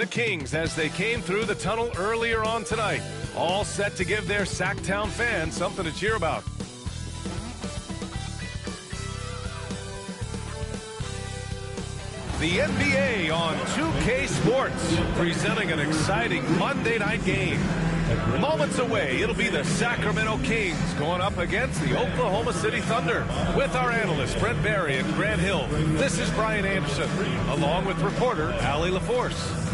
The Kings as they came through the tunnel earlier on tonight, all set to give their Sacktown fans something to cheer about. The NBA on 2K Sports, presenting an exciting Monday night game. Moments away, it'll be the Sacramento Kings going up against the Oklahoma City Thunder. With our analysts, Brent Barry and Grant Hill, this is Brian Anderson, along with reporter Allie LaForce.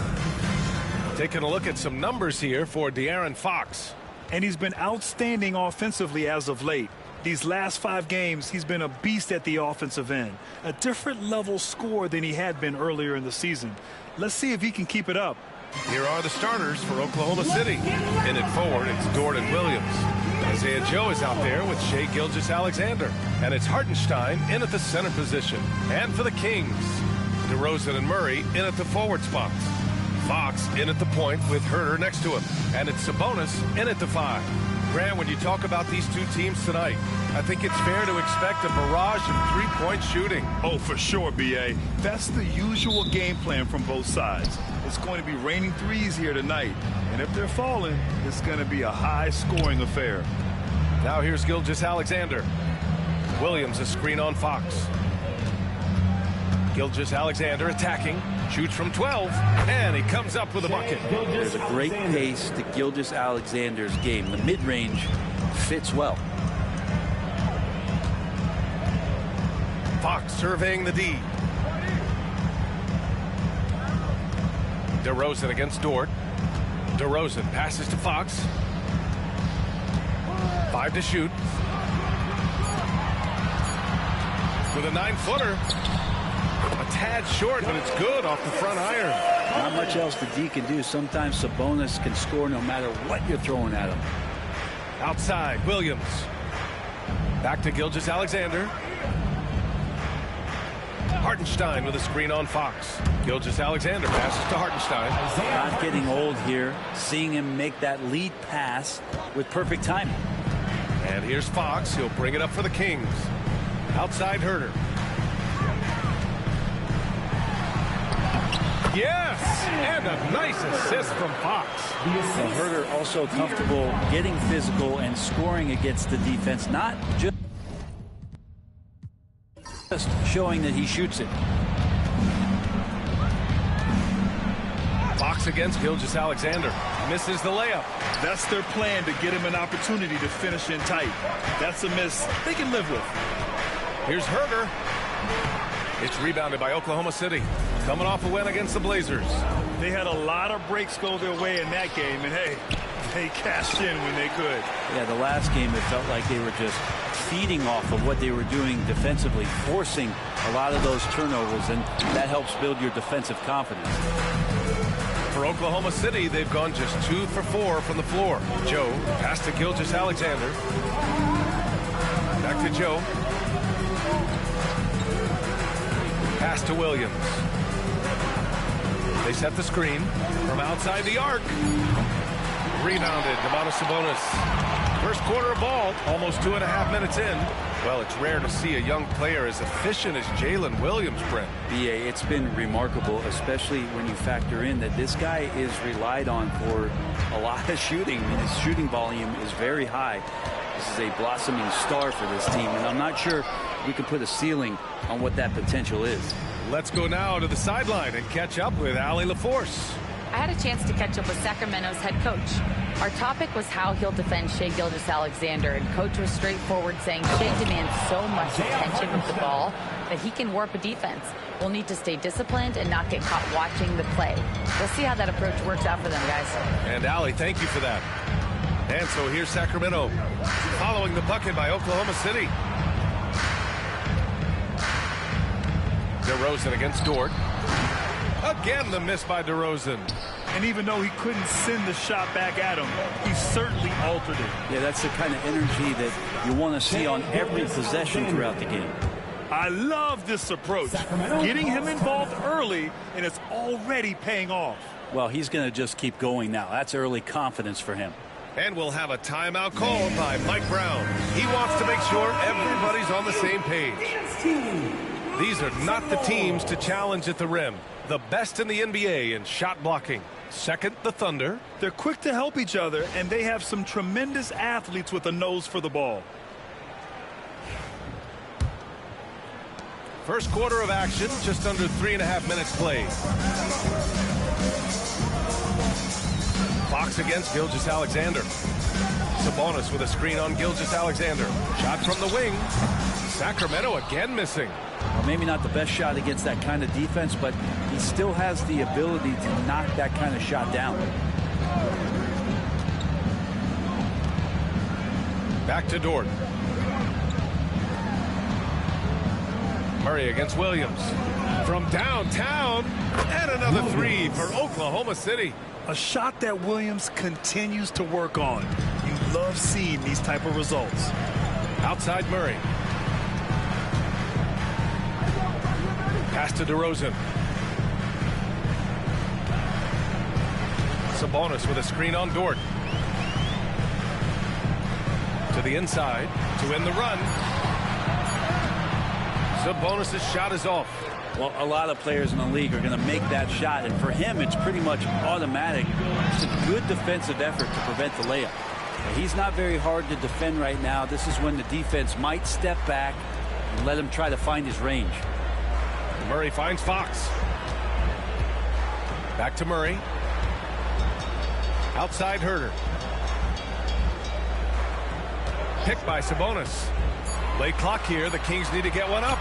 Taking a look at some numbers here for De'Aaron Fox. And he's been outstanding offensively as of late. These last 5 games, he's been a beast at the offensive end. A different level scorer than he had been earlier in the season. Let's see if he can keep it up. Here are the starters for Oklahoma City. In at forward, it's Dort and Williams. Isaiah Joe is out there with Shai Gilgeous-Alexander. And it's Hartenstein in at the center position. And for the Kings, DeRozan and Murray in at the forward spots. Fox in at the point with Herter next to him. And it's Sabonis in at the 5. Grant, when you talk about these two teams tonight, I think it's fair to expect a barrage of three-point shooting. Oh, for sure, B.A. That's the usual game plan from both sides. It's going to be raining threes here tonight. And if they're falling, it's going to be a high-scoring affair. Now here's Gilgeous-Alexander. Williams a screen on Fox. Gilgeous-Alexander attacking. Shoots from 12, and he comes up with a bucket. There's a great pace to Gilgeous-Alexander's game. The mid-range fits well. Fox surveying the D. DeRozan against Dort. DeRozan passes to Fox. 5 to shoot. With a 9-footer. A tad short, but it's good off the front iron. Not much else the D can do. Sometimes Sabonis can score no matter what you're throwing at him. Outside, Williams. Back to Gilgeous-Alexander. Hartenstein with a screen on Fox. Gilgeous-Alexander passes to Hartenstein. Not getting old here. Seeing him make that lead pass with perfect timing. And here's Fox. He'll bring it up for the Kings. Outside, Herter. Yes! And a nice assist from Fox. And Herter also comfortable getting physical and scoring against the defense, not just showing that he shoots it. Fox against Gilgeous-Alexander. Misses the layup. That's their plan, to get him an opportunity to finish in tight. That's a miss they can live with. Here's Herter. It's rebounded by Oklahoma City. Coming off a win against the Blazers. They had a lot of breaks go their way in that game, and hey, they cashed in when they could. Yeah, the last game it felt like they were just feeding off of what they were doing defensively, forcing a lot of those turnovers, and that helps build your defensive confidence. For Oklahoma City, they've gone just 2 for 4 from the floor. Joe pass to Gilgeous-Alexander. Back to Joe. Pass to Williams. They set the screen from outside the arc. Rebounded, Domantas Sabonis. First quarter of ball, almost 2.5 minutes in. Well, it's rare to see a young player as efficient as Jalen Williams, Brent. B.A., it's been remarkable, especially when you factor in that this guy is relied on for a lot of shooting. I mean, his shooting volume is very high. This is a blossoming star for this team, and I'm not sure we can put a ceiling on what that potential is. Let's go now to the sideline and catch up with Allie LaForce. I had a chance to catch up with Sacramento's head coach. Our topic was how he'll defend Shai Gilgeous-Alexander, and coach was straightforward, saying Shai demands so much attention with the ball that he can warp a defense. We'll need to stay disciplined and not get caught watching the play. We'll see how that approach works out for them, guys. And Allie, thank you for that. And so here's Sacramento following the bucket by Oklahoma City. DeRozan against Dort. Again, the miss by DeRozan. And even though he couldn't send the shot back at him, he certainly altered it. Yeah, that's the kind of energy that you want to see on every possession throughout the game. I love this approach. Getting him involved early, and it's already paying off. Well, he's going to just keep going now. That's early confidence for him. And we'll have a timeout called by Mike Brown. He wants to make sure everybody's on the same page. These are not the teams to challenge at the rim. the best in the NBA in shot blocking. Second, the Thunder. They're quick to help each other, and they have some tremendous athletes with a nose for the ball. First quarter of action, just under 3.5 minutes played. Fox against Gilgeous-Alexander. Sabonis with a screen on Gilgeous-Alexander. Shot from the wing. Sacramento again missing. Well, maybe not the best shot against that kind of defense, but he still has the ability to knock that kind of shot down. Back to Dort. Murray against Williams. From downtown, and another three for Oklahoma City. A shot that Williams continues to work on. You love seeing these type of results. Outside Murray. Pass to DeRozan. Sabonis with a screen on Dort. To the inside to end the run. Sabonis' shot is off. Well, a lot of players in the league are going to make that shot, and for him, it's pretty much automatic. It's a good defensive effort to prevent the layup. He's not very hard to defend right now. This is when the defense might step back and let him try to find his range. Murray finds Fox. Back to Murray. Outside Herter. Picked by Sabonis. Late clock here. The Kings need to get one up.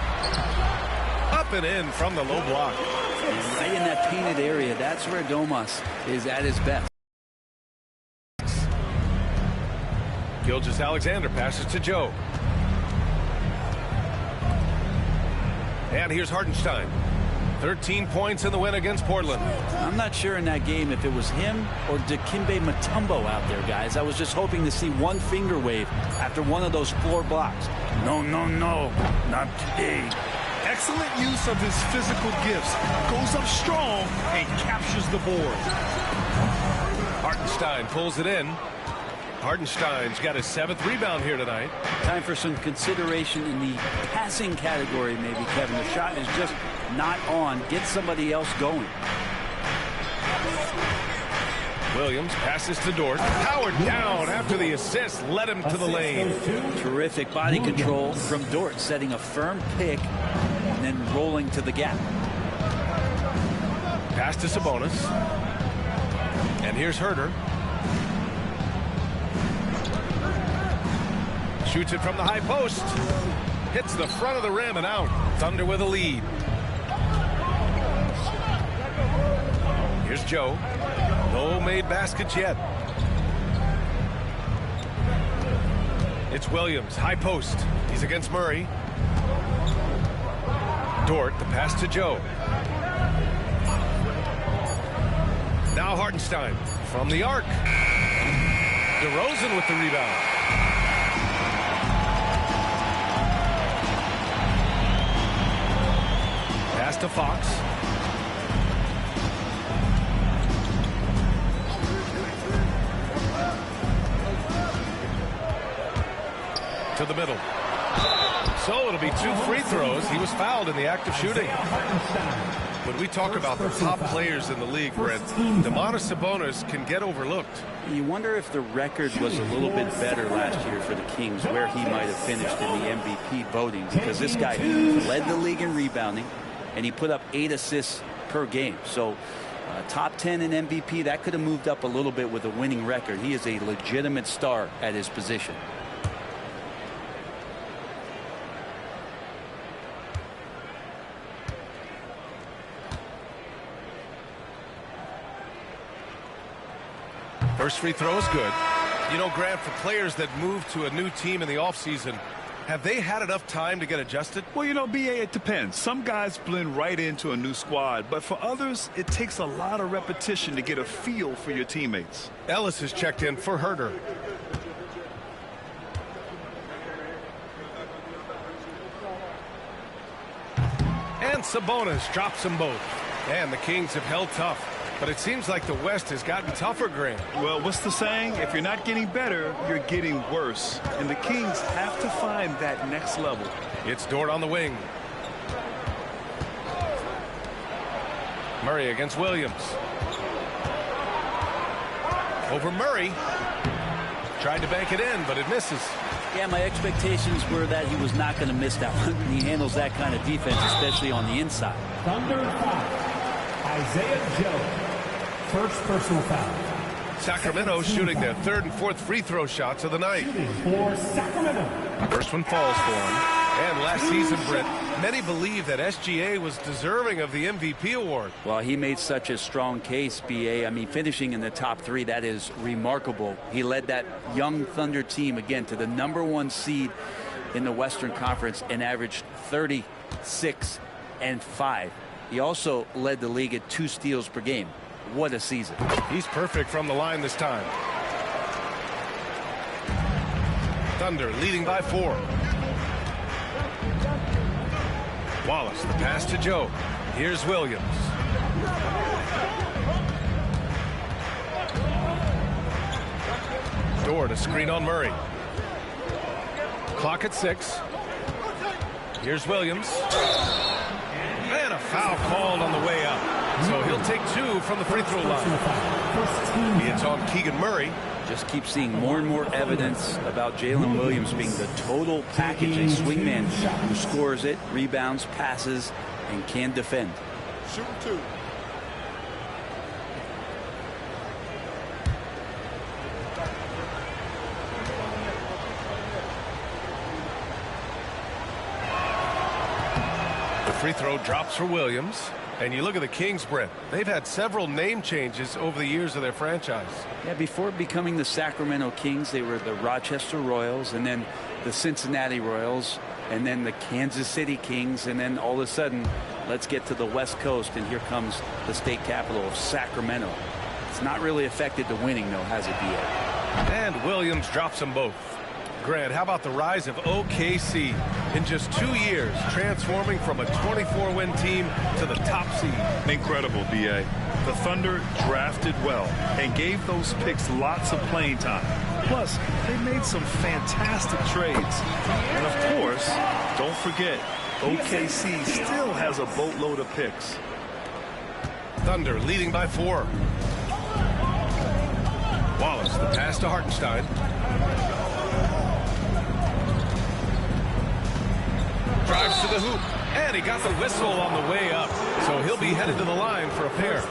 Up and in from the low block. And right in that painted area, that's where Domas is at his best. Gilgeous-Alexander passes to Joe. And here's Hartenstein. 13 points in the win against Portland. I'm not sure in that game if it was him or Dikembe Mutombo out there, guys. I was just hoping to see one finger wave after one of those floor blocks. No, no, no, not today. Excellent use of his physical gifts. Goes up strong and captures the board. Hartenstein pulls it in. Hartenstein's got his 7th rebound here tonight. Time for some consideration in the passing category, maybe, Kevin. The shot is just not on. Get somebody else going. Williams passes to Dort. Powered down after the assist led him to the lane. Terrific body control from Dort, setting a firm pick and then rolling to the gap. Pass to Sabonis. And here's Herter. Shoots it from the high post. Hits the front of the rim and out. Thunder with a lead. Here's Joe. No made baskets yet. It's Williams. High post. He's against Murray. Dort, the pass to Joe. Now Hartenstein from the arc. DeRozan with the rebound. Pass to Fox. To the middle. So it'll be 2 free throws. He was fouled in the act of shooting. When we talk about the top players in the league, Brent, Domantas Sabonis can get overlooked. You wonder if the record was a little bit better last year for the Kings, where he might have finished in the MVP voting, because this guy led the league in rebounding, and he put up 8 assists per game. So top 10 in MVP, that could have moved up a little bit with a winning record. He is a legitimate star at his position. First free throw is good. You know, Grant, for players that move to a new team in the offseason, have they had enough time to get adjusted? Well, you know, B.A., it depends. Some guys blend right into a new squad, but for others, it takes a lot of repetition to get a feel for your teammates. Ellis has checked in for Herter. And Sabonis drops them both. And the Kings have held tough. But it seems like the West has gotten tougher, Grant. Well, what's the saying? If you're not getting better, you're getting worse. And the Kings have to find that next level. It's Dort on the wing. Murray against Williams. Over Murray. Tried to bank it in, but it misses. Yeah, my expectations were that he was not going to miss that one. He handles that kind of defense, especially on the inside. Thunder 5. Isaiah Joe. First personal foul. Sacramento shooting their third and fourth free throw shots of the night. For Sacramento. First one falls for him. And last season, Britt, many believe that SGA was deserving of the MVP award. Well, he made such a strong case, B.A. I mean, finishing in the top three, that is remarkable. He led that young Thunder team, again, to the #1 seed in the Western Conference and averaged 36 and 5. He also led the league at 2 steals per game. What a season. He's perfect from the line this time. Thunder leading by 4. Wallace, the pass to Joe. Here's Williams. Door to screen on Murray. Clock at 6. Here's Williams. And a foul called on the way up. So he'll take 2 from the free throw line. It's on Keegan Murray. Just keep seeing more and more evidence about Jalen Williams being the total package, a swingman who scores it, rebounds, passes, and can defend. Shooting 2. The free throw drops for Williams. And you look at the Kings, Brent. They've had several name changes over the years of their franchise. Yeah, before becoming the Sacramento Kings, they were the Rochester Royals, and then the Cincinnati Royals, and then the Kansas City Kings, and then all of a sudden, let's get to the West Coast, and here comes the state capital of Sacramento. It's not really affected the winning, though, has it, B.A.? And Williams drops them both. Grant, how about the rise of OKC in just 2 years, transforming from a 24-win team to the top seed? Incredible, B.A. The Thunder drafted well and gave those picks lots of playing time. Plus, they made some fantastic trades. And of course, don't forget, OKC still has a boatload of picks. Thunder leading by 4. Wallace, the pass to Hartenstein. Drives to the hoop, and he got the whistle on the way up, so he'll be headed to the line for a pair.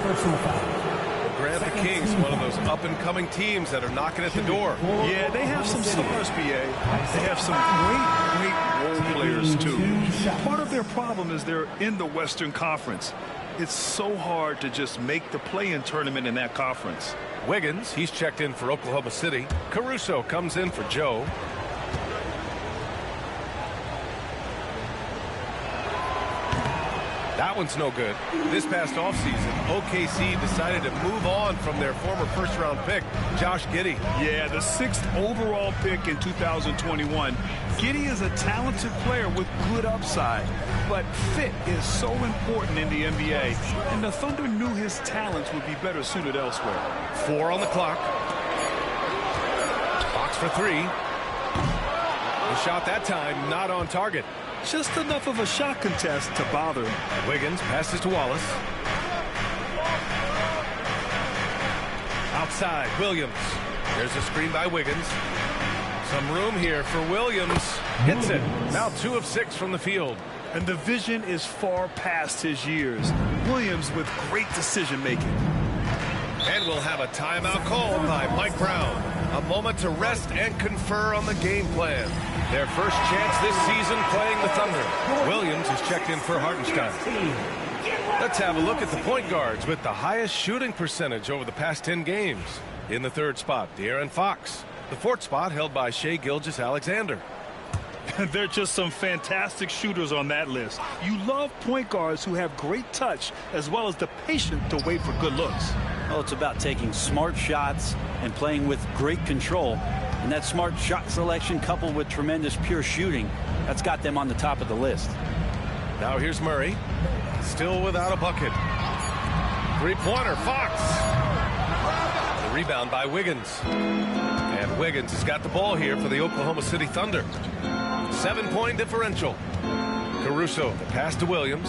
Grant, the Kings, one of those up-and-coming teams that are knocking at the door. Yeah, they have some stars, B.A. They have some great role players, too. Part of their problem is they're in the Western Conference. It's so hard to just make the play-in tournament in that conference. Wiggins, he's checked in for Oklahoma City. Caruso comes in for Joe. That one's no good. This past offseason, OKC decided to move on from their former first-round pick, Josh Giddey. Yeah, the 6th overall pick in 2021. Giddey is a talented player with good upside, but fit is so important in the NBA, and the Thunder knew his talents would be better suited elsewhere. 4 on the clock. Fox for 3. The shot that time not on target. Just enough of a shot contest to bother him. Wiggins passes to Wallace. Outside, Williams. There's a screen by Wiggins. Some room here for Williams. Hits it. Now 2 of 6 from the field. And the vision is far past his years. Williams with great decision-making. And we'll have a timeout called by Mike Brown. A moment to rest and confer on the game plan. Their first chance this season playing the Thunder. Williams is checked in for Hartenstein. Let's have a look at the point guards with the highest shooting percentage over the past 10 games. In the 3rd spot, De'Aaron Fox. The 4th spot held by Shai Gilgeous-Alexander. There are just some fantastic shooters on that list. You love point guards who have great touch as well as the patience to wait for good looks. Well, it's about taking smart shots and playing with great control. And that smart shot selection coupled with tremendous pure shooting, that's got them on the top of the list. Now here's Murray. Still without a bucket. 3-pointer, Fox. The rebound by Wiggins. And Wiggins has got the ball here for the Oklahoma City Thunder. 7-point differential. Caruso, the pass to Williams.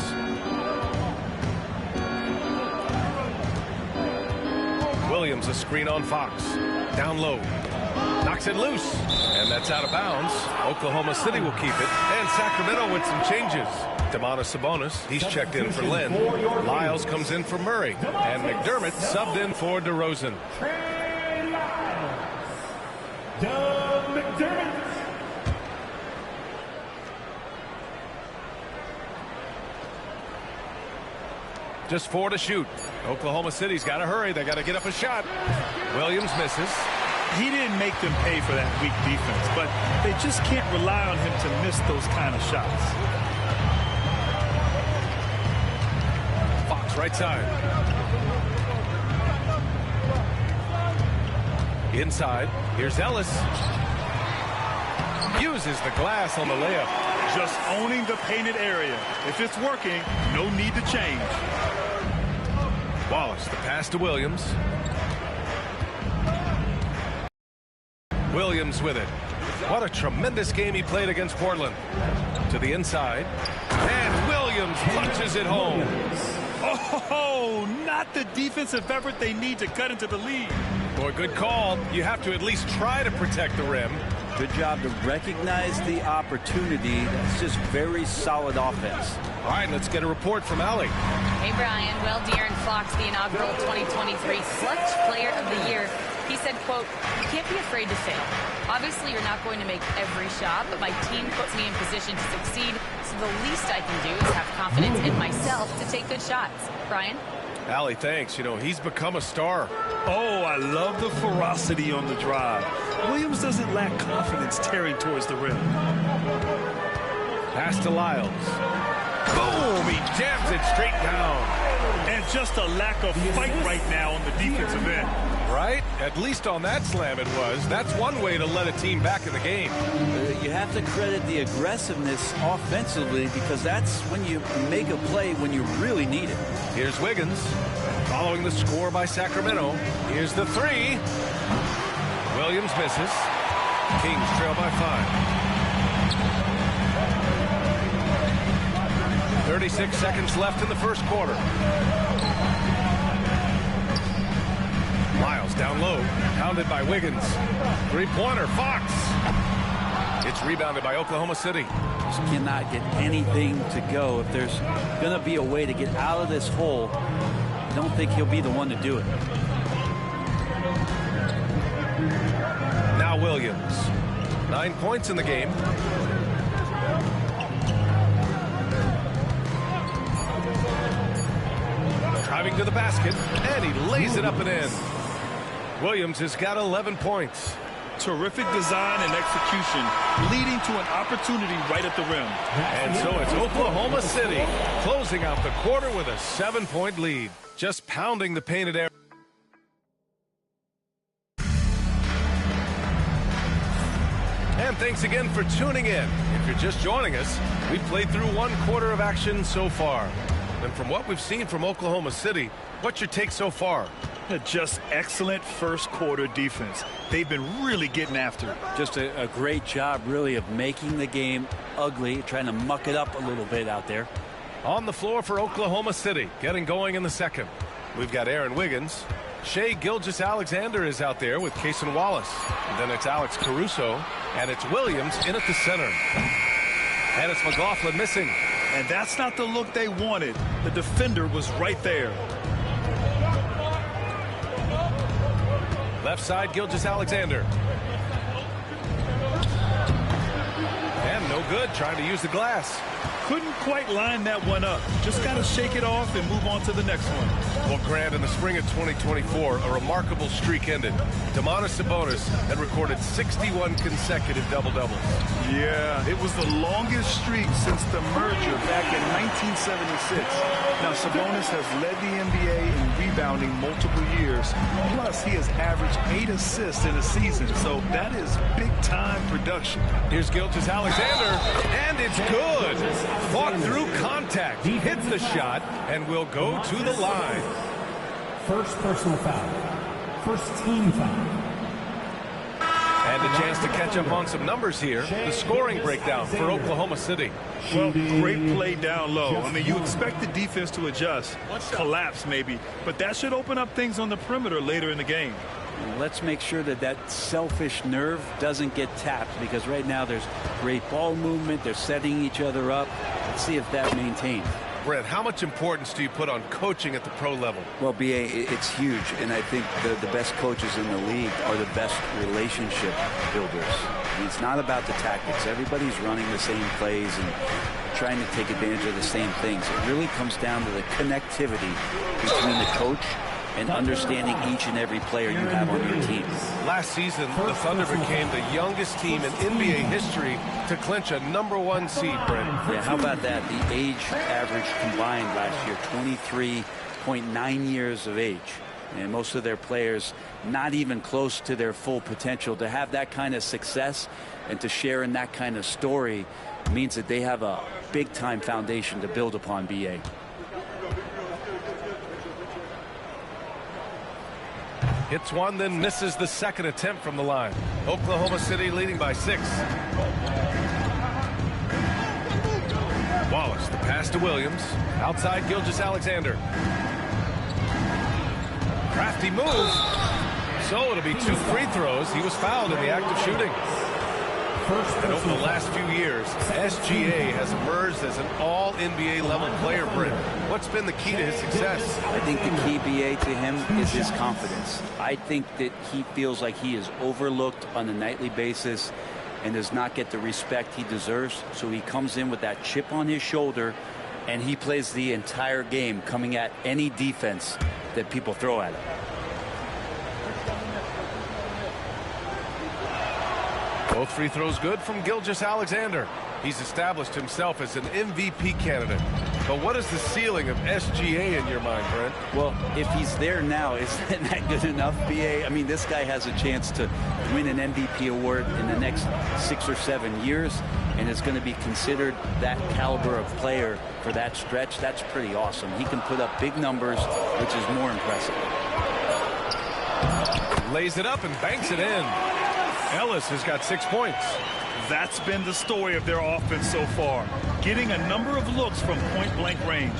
Williams, a screen on Fox. Down low. Knocks it loose. And that's out of bounds. Oklahoma City will keep it. And Sacramento with some changes. Sabonis, he's checked in for Lynn. Lyles comes in for Murray. And McDermott subbed in for DeRozan. McDermott. Just 4 to shoot. Oklahoma City's got to hurry. They got to get up a shot. Williams misses. He didn't make them pay for that weak defense, but they just can't rely on him to miss those kind of shots. Fox right side. Inside. Here's Ellis. Uses the glass on the layup. Just owning the painted area. If it's working, no need to change. Wallace, the pass to Williams. Williams with it. What a tremendous game he played against Portland. To the inside. And Williams punches it home. Oh, not the defensive effort they need to cut into the lead. Boy, good call. You have to at least try to protect the rim. Good job to recognize the opportunity. That's just very solid offense. All right, let's get a report from Allie. Hey, Brian. Well, De'Aaron Fox, the inaugural 2023 Clutch Player of the Year. He said, quote, "You can't be afraid to fail. Obviously, you're not going to make every shot, but my team puts me in position to succeed, so the least I can do is have confidence in myself to take good shots." Brian? Allie, thanks. You know, he's become a star. Oh, I love the ferocity on the drive. Williams doesn't lack confidence tearing towards the rim. Pass to Lyles. Boom! He jams it straight down. And just a lack of fight right now on the defensive end. Right? At least on that slam it was. That's one way to let a team back in the game. You have to credit the aggressiveness offensively, because that's when you make a play when you really need it. Here's Wiggins. Following the score by Sacramento. Here's the three. Williams misses. Kings trail by 5. 36 seconds left in the first quarter. Lyles down low. Pounded by Wiggins. Three-pointer. Fox. It's rebounded by Oklahoma City. Just cannot get anything to go. If there's going to be a way to get out of this hole, I don't think he'll be the one to do it. Now Williams. 9 points in the game. Driving to the basket, and he lays it up and in. Williams has got 11 points. Terrific design and execution, leading to an opportunity right at the rim. And so it's Oklahoma City closing out the quarter with a 7-point lead. Just pounding the painted area. And thanks again for tuning in. If you're just joining us, we've played through 1 quarter of action so far. And from what we've seen from Oklahoma City, what's your take so far? Just excellent first quarter defense. They've been really getting after it. Just a great job, really, of making the game ugly, trying to muck it up a little bit out there. On the floor for Oklahoma City, getting going in the second. We've got Aaron Wiggins. Shai Gilgeous-Alexander is out there with Cason Wallace. And then it's Alex Caruso, and it's Williams in at the center. And it's McLaughlin missing. And that's not the look they wanted. The defender was right there. Left side, Gilgeous-Alexander. And no good, trying to use the glass. Couldn't quite line that one up. Just got to shake it off and move on to the next one. Well, Grant, in the spring of 2024, a remarkable streak ended. Sabonis had recorded 61 consecutive double-doubles. Yeah, it was the longest streak since the merger back in 1976. Now, Sabonis has led the NBA in rebounding multiple years. Plus, he has averaged 8 assists in a season, so that is big-time production. Here's Gilgeous-Alexander, and it's good. Fought through contact, hits the shot, and will go to the line. First personal foul. First team foul. And a chance to catch up on some numbers here. The scoring breakdown for Oklahoma City. Well, great play down low. I mean, you expect the defense to adjust, collapse maybe, but that should open up things on the perimeter later in the game. And let's make sure that that selfish nerve doesn't get tapped, because right now there's great ball movement. They're setting each other up. Let's see if that maintains. Brent, how much importance do you put on coaching at the pro level? Well, B.A., it's huge, and I think the best coaches in the league are the best relationship builders. I mean, it's not about the tactics. Everybody's running the same plays and trying to take advantage of the same things. It really comes down to the connectivity between the coach and understanding each and every player you have on your team. Last season, the Thunder became the youngest team in NBA history to clinch a #1 seed, Brent. Yeah, how about that? The age average combined last year, 23.9 years of age. And most of their players not even close to their full potential. To have that kind of success and to share in that kind of story means that they have a big-time foundation to build upon, B.A. Hits one, then misses the second attempt from the line. Oklahoma City leading by 6. Wallace, the pass to Williams. Outside Gilgeous-Alexander. Crafty move. So it'll be 2 free throws. He was fouled in the act of shooting. And over the last few years, SGA has emerged as an all-NBA level player, Brent. What's been the key to his success? I think the key, B.A., to him is his confidence. I think that he feels like he is overlooked on a nightly basis and does not get the respect he deserves. So he comes in with that chip on his shoulder, and he plays the entire game, coming at any defense that people throw at him. Both free throws good from Gilgeous-Alexander. He's established himself as an MVP candidate. But what is the ceiling of SGA in your mind, Brent? Well, if he's there now, isn't that good enough, B.A.? I mean, this guy has a chance to win an MVP award in the next 6 or 7 years, and is going to be considered that caliber of player for that stretch. That's pretty awesome. He can put up big numbers, which is more impressive. Lays it up and banks it in. Ellis has got 6 points. That's been the story of their offense so far, getting a number of looks from point-blank range.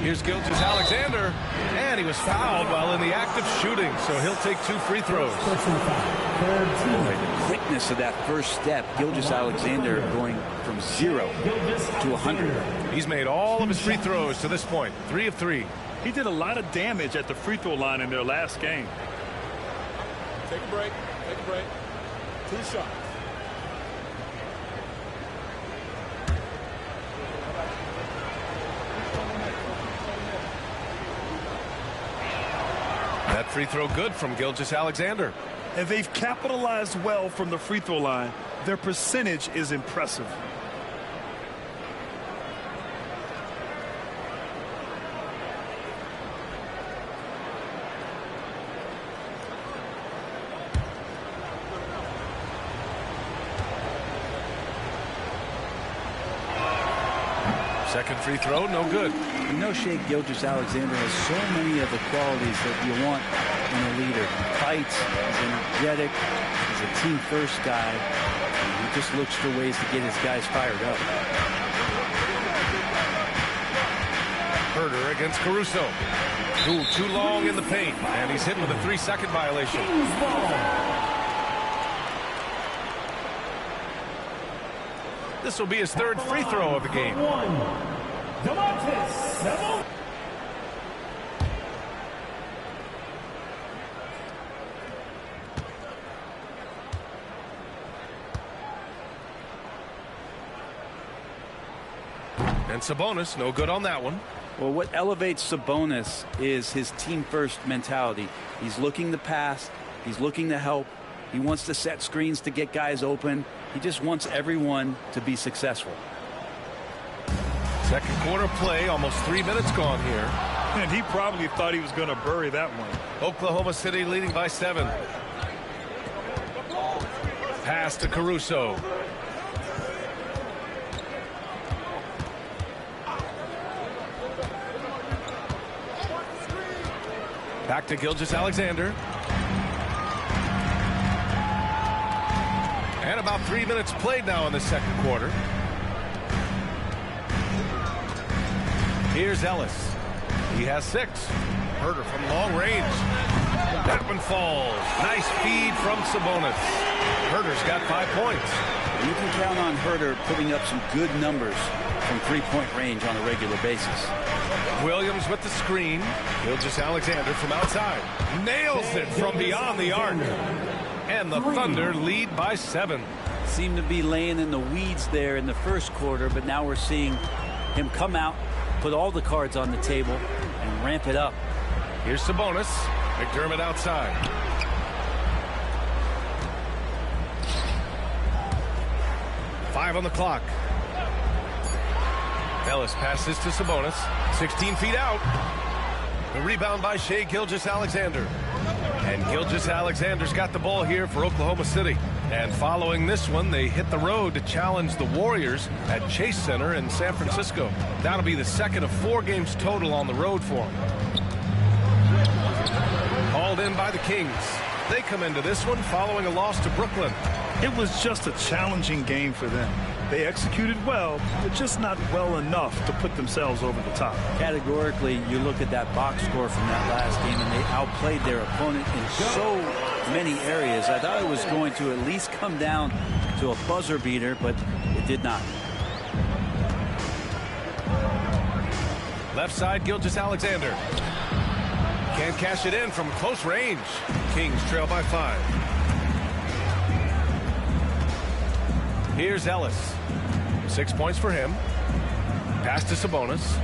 Here's Gilgeous-Alexander, and he was fouled while in the act of shooting, so he'll take 2 free throws. Boy, the quickness of that first step, Gilgeous-Alexander going from 0 to 100. He's made all of his free throws to this point, 3 of 3. He did a lot of damage at the free throw line in their last game. Take a break. Take a break. 2 shots. That free throw good from Gilgeous-Alexander. And they've capitalized well from the free throw line. Their percentage is impressive. Second free throw, no good. You know, Shai Gilgeous-Alexander has so many of the qualities that you want in a leader. He fights, he's energetic, he's a team-first guy. He just looks for ways to get his guys fired up. Herder against Caruso. Ooh, too long in the paint, and he's hit with a 3-second violation. This will be his 3rd free throw of the game. And Sabonis, no good on that one. Well, what elevates Sabonis is his team-first mentality. He's looking to pass. He's looking to help. He wants to set screens to get guys open. He just wants everyone to be successful. Second quarter play, almost 3 minutes gone here. And he probably thought he was going to bury that one. Oklahoma City leading by 7. Pass to Caruso. Back to Gilgeous-Alexander. And about 3 minutes played now in the second quarter. Here's Ellis. He has 6. Herder from long range. That one falls. Nice feed from Sabonis. Herder's got 5 points. You can count on Herder putting up some good numbers from three-point range on a regular basis. Williams with the screen. Gilgeous-Alexander from outside. Nails it from beyond the arc. And the Thunder lead by 7. Seemed to be laying in the weeds there in the first quarter, but now we're seeing him come out, put all the cards on the table, and ramp it up. Here's Sabonis. McDermott outside. Five on the clock. Ellis passes to Sabonis. 16 feet out. The rebound by Shai Gilgeous-Alexander. And Gilgeous-Alexander's got the ball here for Oklahoma City. And following this one, they hit the road to challenge the Warriors at Chase Center in San Francisco. That'll be the second of 4 games total on the road for them. Called in by the Kings. They come into this one following a loss to Brooklyn. It was just a challenging game for them. They executed well, but just not well enough to put themselves over the top. Categorically, you look at that box score from that last game, and they outplayed their opponent in so many areas. I thought it was going to at least come down to a buzzer beater, but it did not. Left side, Gilgeous-Alexander. Can't cash it in from close range. Kings trail by 5. Here's Ellis. 6 points for him. Pass to Sabonis.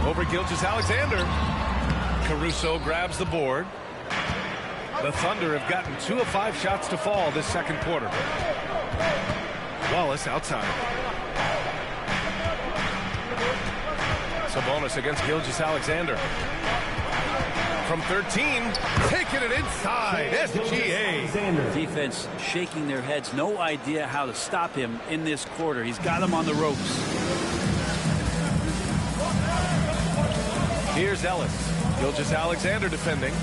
Over Gilgeous-Alexander. Caruso grabs the board. The Thunder have gotten 2 of 5 shots to fall this second quarter. Wallace outside. Sabonis against Gilgeous-Alexander. From 13, taking it inside. SGA. Defense shaking their heads. No idea how to stop him in this quarter. He's got him on the ropes. Here's Ellis. Gilgeous-Alexander defending.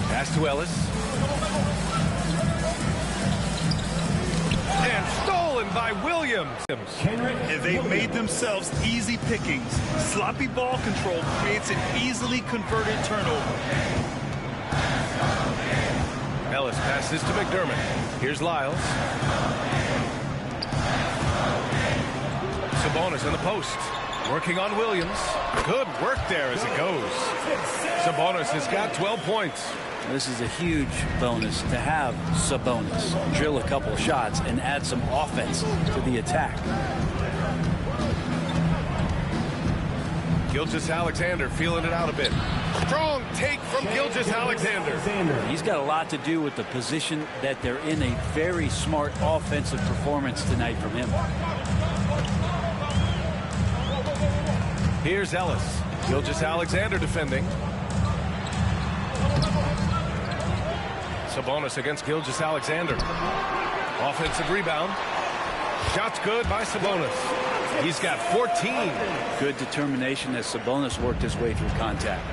Pass to Ellis. And stolen by Williams. And they've made themselves easy pickings. Sloppy ball control creates an easily converted turnover. Ellis passes to McDermott. Here's Lyles. Sabonis in the post. Working on Williams. Good work there as it goes. Sabonis has got 12 points. This is a huge bonus to have Sabonis drill a couple shots and add some offense to the attack. Gilgeous-Alexander feeling it out a bit. Strong take from Gilgeous-Alexander. He's got a lot to do with the position that they're in. A very smart offensive performance tonight from him. Here's Ellis. Gilgeous-Alexander defending. Sabonis against Gilgeous-Alexander. Offensive rebound. Shot's good by Sabonis. He's got 14. Good determination as Sabonis worked his way through contact.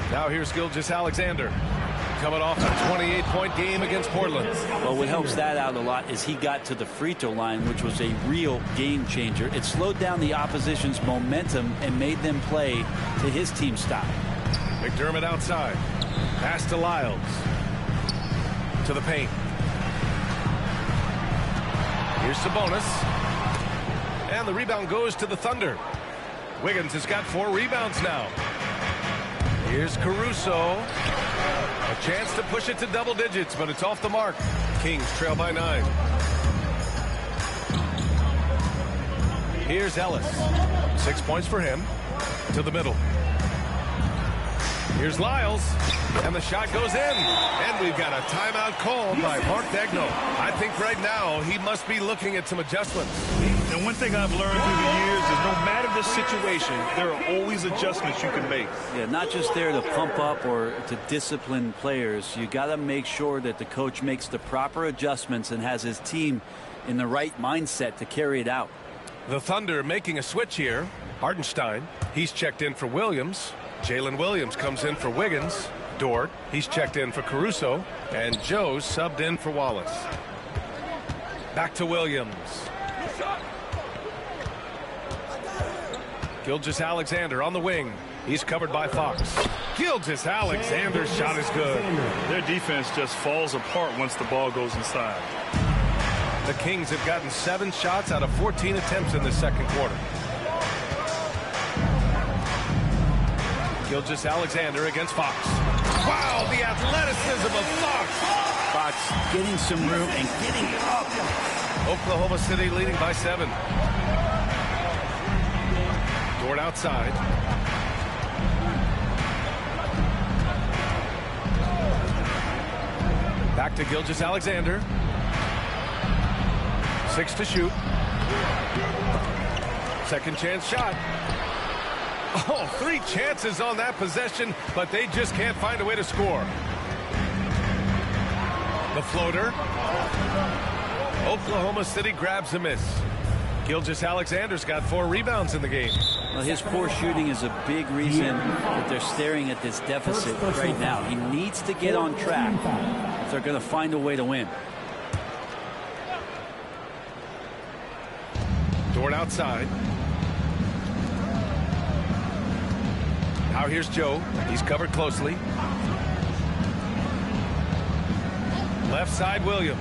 Now here's Gilgeous-Alexander. Coming off a 28-point game against Portland. Well, what helps that out a lot is he got to the free throw line, which was a real game changer. It slowed down the opposition's momentum and made them play to his team style. McDermott outside. Pass to Lyles. To the paint. Here's Sabonis. And the rebound goes to the Thunder. Wiggins has got 4 rebounds now. Here's Caruso. A chance to push it to double digits, but it's off the mark. Kings trail by 9. Here's Ellis. 6 points for him. To the middle. Here's Lyles, and the shot goes in. And we've got a timeout called by Mark Daigneault. I think right now he must be looking at some adjustments. And one thing I've learned through the years is no matter the situation, there are always adjustments you can make. Yeah, not just there to pump up or to discipline players. You got to make sure that the coach makes the proper adjustments and has his team in the right mindset to carry it out. The Thunder making a switch here. Hartenstein, he's checked in for Williams. Jalen Williams comes in for Wiggins. Dort, he's checked in for Caruso. And Joe's subbed in for Wallace. Back to Williams. Gilgeous-Alexander on the wing. He's covered by Fox. Gilgeous-Alexander's shot is good. Their defense just falls apart once the ball goes inside. The Kings have gotten 7 shots out of 14 attempts in the second quarter. Gilgeous-Alexander against Fox. Wow, the athleticism of Fox. Fox getting some room and getting up. Oklahoma City leading by 7. Dort outside. Back to Gilgeous-Alexander. 6 to shoot. Second chance shot. Oh, 3 chances on that possession, but they just can't find a way to score. The floater. Oklahoma City grabs a miss. Gilgeous-Alexander's got 4 rebounds in the game. Well, his poor shooting is a big reason that they're staring at this deficit right now. He needs to get on track if they're going to find a way to win. Dort outside. Now here's Joe. He's covered closely. Left side Williams.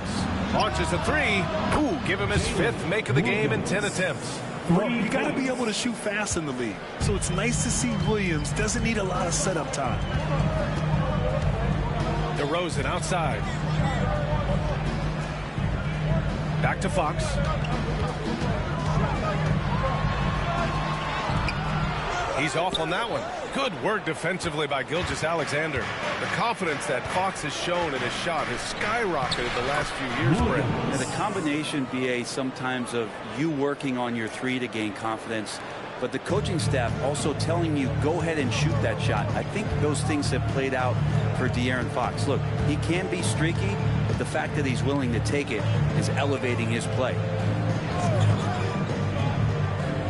Launches a 3. Ooh, give him his 5th make of the game in 10 attempts. You got to be able to shoot fast in the league. So it's nice to see Williams doesn't need a lot of setup time. DeRozan outside. Back to Fox. He's off on that one. Good work defensively by Gilgeous-Alexander. The confidence that Fox has shown in his shot has skyrocketed the last few years for him. And the combination, BA, sometimes of you working on your 3 to gain confidence, but the coaching staff also telling you, go ahead and shoot that shot. I think those things have played out for De'Aaron Fox. Look, he can be streaky, but the fact that he's willing to take it is elevating his play.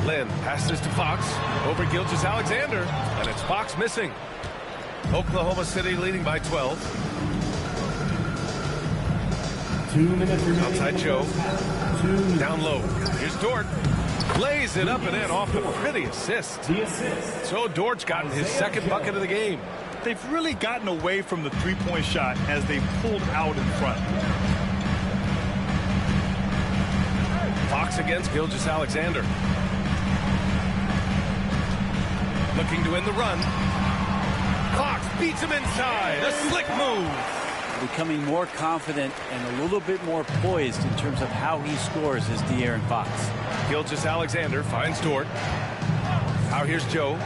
Lynn passes to Fox over Gilgeous-Alexander, and it's Fox missing. Oklahoma City leading by 12. 2 minutes remaining. Outside Joe. Down low. Here's Dort. Lays it up and in off a pretty assist. So Dort's gotten his 2nd bucket of the game. They've really gotten away from the 3-point shot as they pulled out in front. Fox against Gilgeous-Alexander. Looking to win the run. Fox beats him inside. A slick move. Becoming more confident and a little bit more poised in terms of how he scores is De'Aaron Fox. Gilgeous-Alexander finds Dort. Now here's Joe.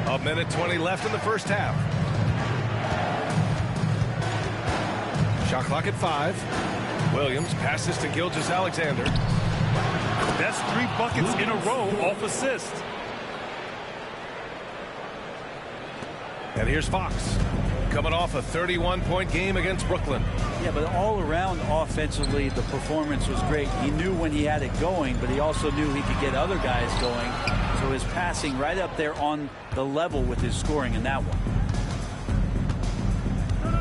A minute 20 left in the first half. Shot clock at 5. Williams passes to Gilgeous-Alexander. That's 3 buckets in a row off assist. And here's Fox, coming off a 31-point game against Brooklyn. Yeah, but all around offensively, the performance was great. He knew when he had it going, but he also knew he could get other guys going. So his passing right up there on the level with his scoring in that one.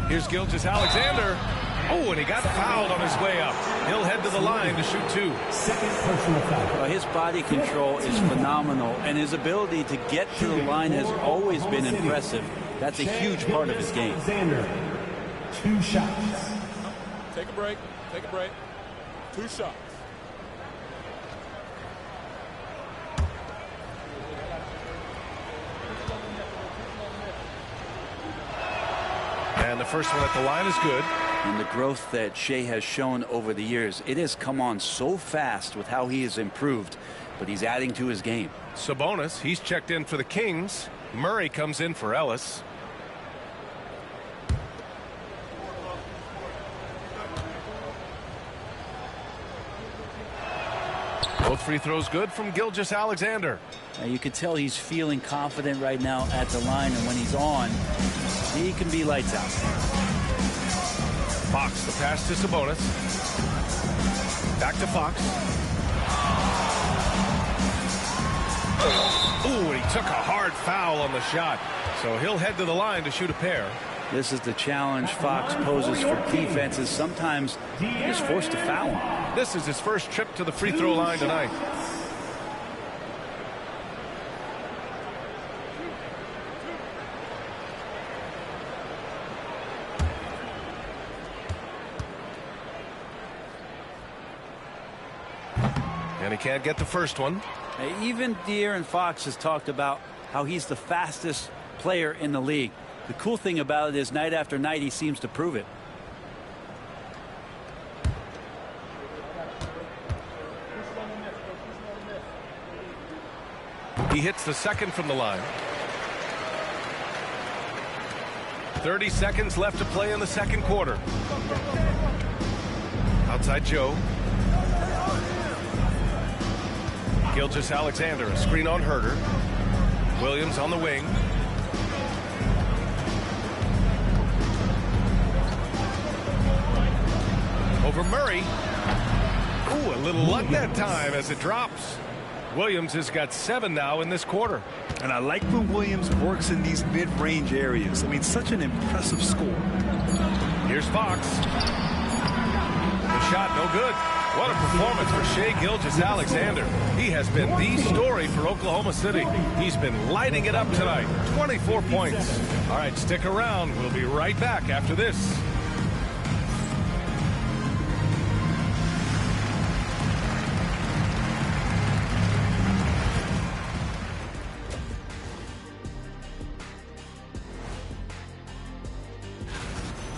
Here's Gilgeous-Alexander. Oh, and he got fouled on his way up. He'll head to the line to shoot 2. 2nd personal foul. Well, his body control is phenomenal, and his ability to get to the line has always been impressive. That's a huge part of his game. Alexander, 2 shots. Take a break. Take a break. 2 shots. And the first one at the line is good. And the growth that Shea has shown over the years, it has come on so fast with how he has improved, but he's adding to his game. Sabonis, he's checked in for the Kings. Murray comes in for Ellis. Both free throws good from Gilgeous-Alexander. Now you can tell he's feeling confident right now at the line, and when he's on, he can be lights out. Fox, the pass to Sabonis. Back to Fox. Ooh, and he took a hard foul on the shot. So he'll head to the line to shoot a pair. This is the challenge Fox poses for defenses. Sometimes he's forced to foul him. This is his first trip to the free throw line tonight. And he can't get the first one. Even De'Aaron Fox has talked about how he's the fastest player in the league. The cool thing about it is night after night he seems to prove it. He hits the second from the line. 30 seconds left to play in the second quarter. Outside Joe. Gilgeous-Alexander, a screen on Herter. Williams on the wing. Over Murray. Ooh, a little luck that time as it drops. Williams has got 7 now in this quarter. And I like when Williams works in these mid-range areas. I mean, such an impressive score. Here's Fox. The shot no good. What a performance for Shai Gilgeous-Alexander. He has been the story for Oklahoma City. He's been lighting it up tonight. 24 points. All right, stick around. We'll be right back after this.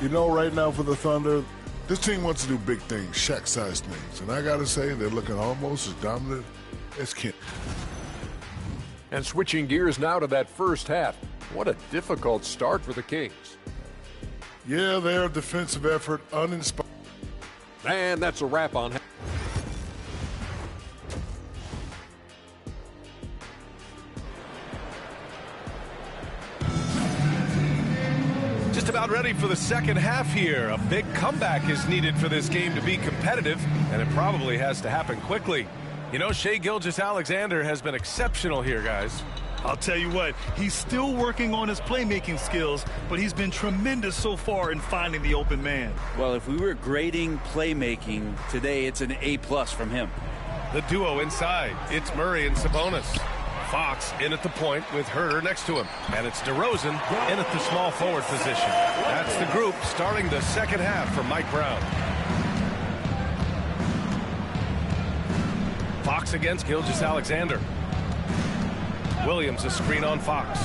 You know, right now for the Thunder, this team wants to do big things, Shaq-sized things. And I got to say, they're looking almost as dominant as Kent. And switching gears now to that first half. What a difficult start for the Kings. Yeah, their defensive effort uninspired. And that's a wrap on. Just about ready for the second half here. A big comeback is needed for this game to be competitive, and it probably has to happen quickly. You know, Shai Gilgeous-Alexander has been exceptional here, guys. I'll tell you what, he's still working on his playmaking skills, but he's been tremendous so far in finding the open man. Well, if we were grading playmaking today, it's an A+ from him. The duo inside. It's Murray and Sabonis. Fox in at the point with Herter next to him. And it's DeRozan in at the small forward position. That's the group starting the second half for Mike Brown. Fox against Gilgeous-Alexander. Williams a screen on Fox.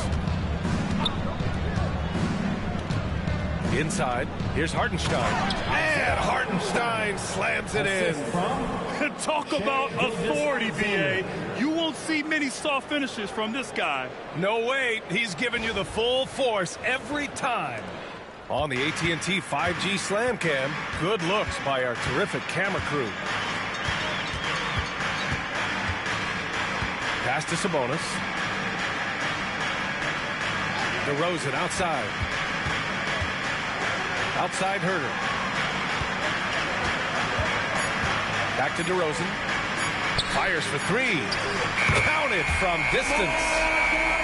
Inside, here's Hartenstein. And Hartenstein slams it in. Talk about authority, B.A. You won't see many soft finishes from this guy. No wait, he's giving you the full force every time. On the AT&T 5G Slam Cam, good looks by our terrific camera crew. Pass to Sabonis. DeRozan outside. Outside Herter. Back to DeRozan. Fires for three. Counted from distance.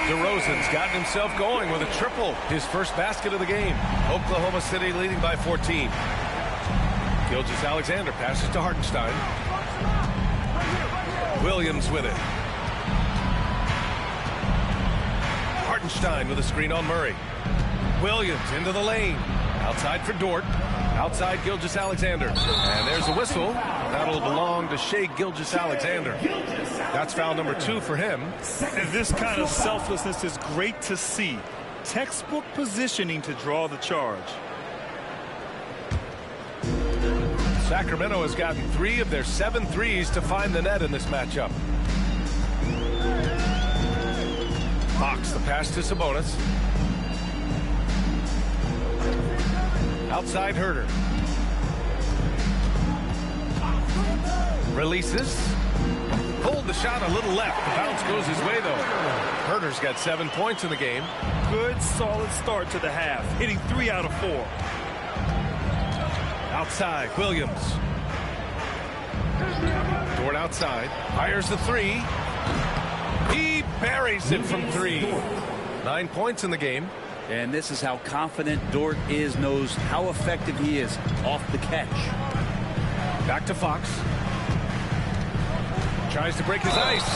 DeRozan's gotten himself going with a triple. His first basket of the game. Oklahoma City leading by 14. Gilgeous-Alexander passes to Hartenstein. Williams with it. Hartenstein with a screen on Murray. Williams into the lane. Outside for Dort. Outside Gilgeous-Alexander. And there's a whistle. That'll belong to Shai Gilgeous-Alexander. That's foul number 2 for him. And this kind of selflessness is great to see. Textbook positioning to draw the charge. Sacramento has gotten 3 of their 7 threes to find the net in this matchup. Fox, the pass to Sabonis. Outside Herter. Releases. Pulled the shot a little left. The bounce goes his way, though. Herter's got 7 points in the game. Good, solid start to the half, hitting 3 out of 4. Outside, Williams. Dort outside. Fires the 3. He buries it from 3. 9 points in the game. And this is how confident Dort knows how effective he is off the catch. Back to Fox. Tries to break his ice.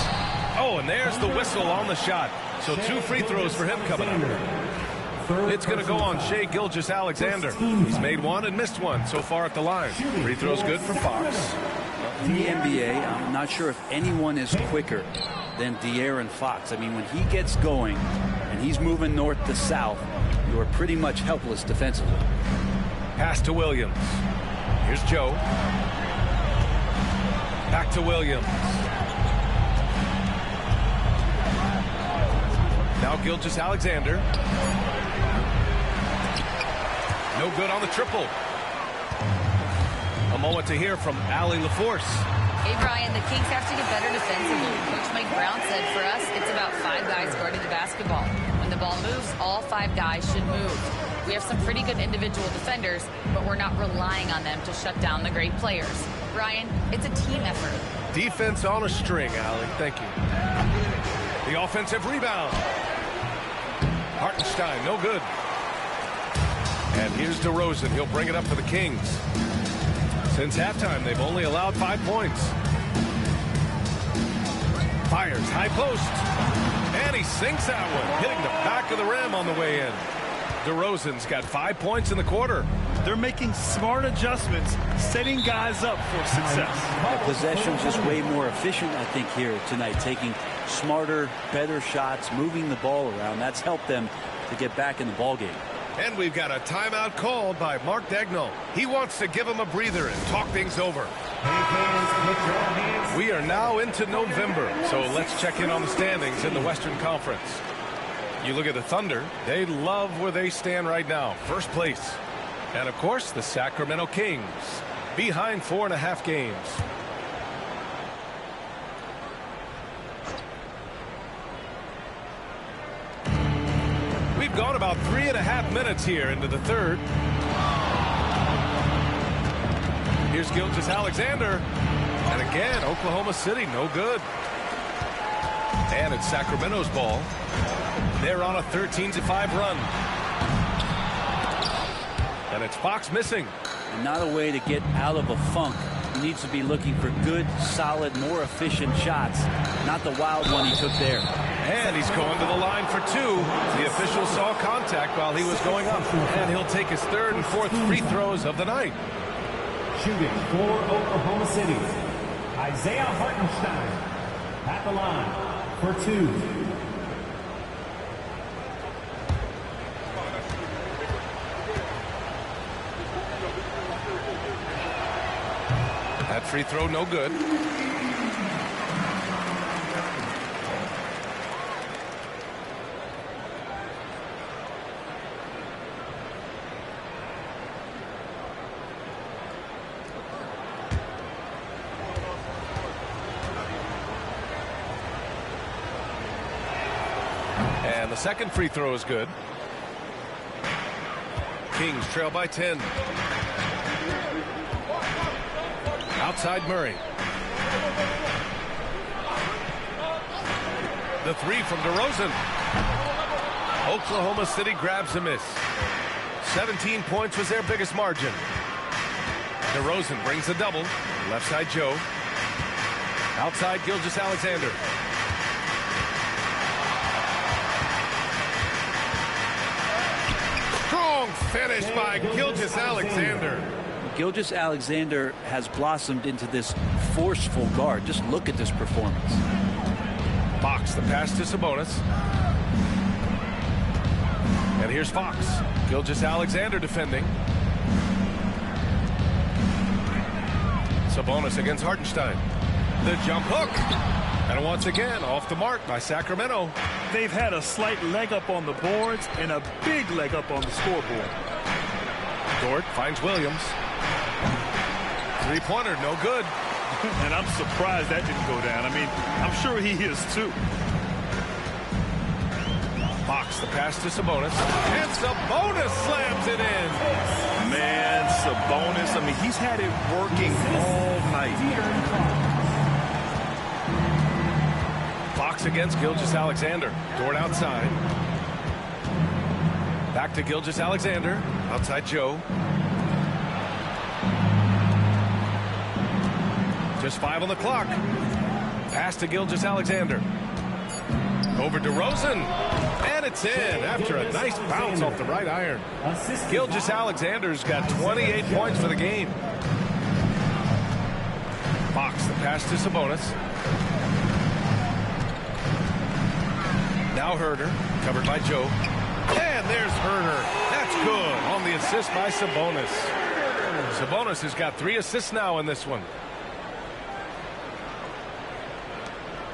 Oh, and there's the whistle on the shot. So 2 free throws for him coming up. It's going to go on Shai Gilgeous-Alexander. He's made 1 and missed 1 so far at the line. Free throw's good for Fox. In the NBA, I'm not sure if anyone is quicker than De'Aaron Fox. I mean, when he gets going and he's moving north to south, you are pretty much helpless defensively. Pass to Williams. Here's Joe. Back to Williams. Now Gilgeous-Alexander. No good on the triple. A moment to hear from Allie LaForce. Hey, Brian, the Kings have to get better defensively. Coach Mike Brown said for us, it's about 5 guys guarding the basketball. When the ball moves, all 5 guys should move. We have some pretty good individual defenders, but we're not relying on them to shut down the great players. Brian, it's a team effort. Defense on a string, Allie. Thank you. The offensive rebound. Hartenstein, no good. And here's DeRozan. He'll bring it up for the Kings. Since halftime, they've only allowed 5 points. Fires, high post. And he sinks that one, hitting the back of the rim on the way in. DeRozan's got 5 points in the quarter. They're making smart adjustments, setting guys up for success. The possession's just way more efficient, I think, here tonight. Taking smarter, better shots, moving the ball around. That's helped them to get back in the ballgame. And we've got a timeout called by Mark Daigneault. He wants to give him a breather and talk things over. We are now into November, so let's check in on the standings in the Western Conference. You look at the Thunder, they love where they stand right now, first place. And, of course, the Sacramento Kings, behind 4.5 games. We've gone about 3.5 minutes here into the third. Here's Gilgeous-Alexander. And again, Oklahoma City, no good. And it's Sacramento's ball. They're on a 13-5 run. And it's Fox missing. And not a way to get out of a funk. He needs to be looking for good, solid, more efficient shots. Not the wild one he took there. And he's going to the line for 2. The official saw contact while he was going up. And he'll take his 3rd and 4th free throws of the night. Shooting for Oklahoma City, Isaiah Hartenstein at the line for 2. That free throw no good. And the second free throw is good. Kings trail by 10. Outside Murray. The 3 from DeRozan. Oklahoma City grabs a miss. 17 points was their biggest margin. DeRozan brings the double. Left side Joe. Outside Gilgeous-Alexander. Strong finish by Gilgeous-Alexander. Gilgeous-Alexander has blossomed into this forceful guard. Just look at this performance. Fox, the pass to Sabonis. And here's Fox. Gilgeous-Alexander defending. Sabonis against Hartenstein. The jump hook. And once again, off the mark by Sacramento. They've had a slight leg up on the boards and a big leg up on the scoreboard. Dort finds Williams. Three-pointer, no good. And I'm surprised that didn't go down. I mean, I'm sure he is too. Fox, the pass to Sabonis. And Sabonis slams it in. Man, Sabonis, I mean, he's had it working all night. Fox Fox against Gilgeous-Alexander. Dort outside. Back to Gilgeous-Alexander. Outside Joe. Just 5 on the clock. Pass to Gilgeous-Alexander. Over to Rosen. And it's in after a nice bounce off the right iron. Gilgeous-Alexander's got 28 points for the game. Fox, the pass to Sabonis. Now Herder, covered by Joe. And there's Herder. That's good on the assist by Sabonis. Sabonis has got 3 assists now in this one.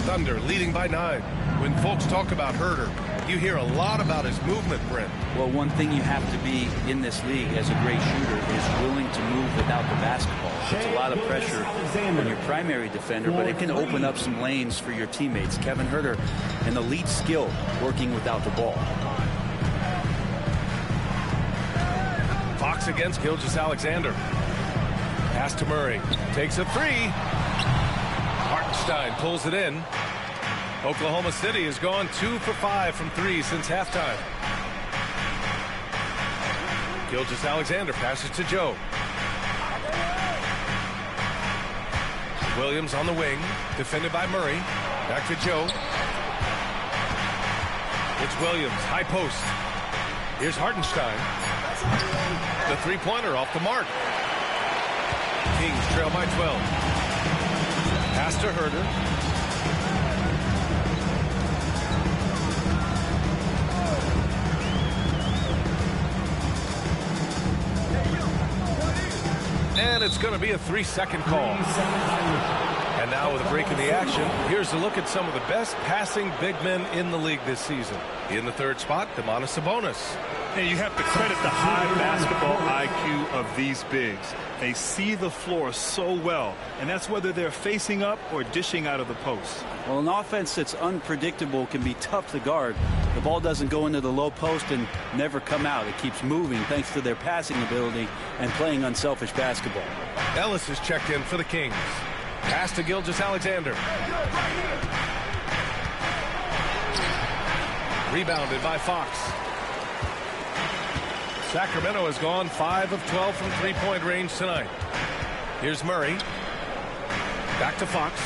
Thunder leading by 9. When folks talk about Herder, you hear a lot about his movement, Brent. Well, one thing you have to be in this league as a great shooter is willing to move without the basketball. It's a lot of pressure on your primary defender, but it can open up some lanes for your teammates. Kevin Herder, an elite skill working without the ball. Fox against Gilgeous-Alexander. Pass to Murray. Takes a 3. Hartenstein pulls it in. Oklahoma City has gone 2 for 5 from 3 since halftime. Gilgeous-Alexander passes to Joe. Williams on the wing, defended by Murray. Back to Joe. It's Williams, high post. Here's Hartenstein. The three-pointer off the mark. Kings trail by 12. Pass to Herder. And it's going to be a 3-second call. And now with a break in the action, here's a look at some of the best passing big men in the league this season. In the 3rd spot, Domantas Sabonis. And you have to credit the high basketball IQ of these bigs. They see the floor so well, and that's whether they're facing up or dishing out of the post. Well, an offense that's unpredictable can be tough to guard. The ball doesn't go into the low post and never come out. It keeps moving thanks to their passing ability and playing unselfish basketball. Ellis is checked in for the Kings. Pass to Gilgeous-Alexander. Rebounded by Fox. Sacramento has gone 5 of 12 from three-point range tonight. Here's Murray. Back to Fox.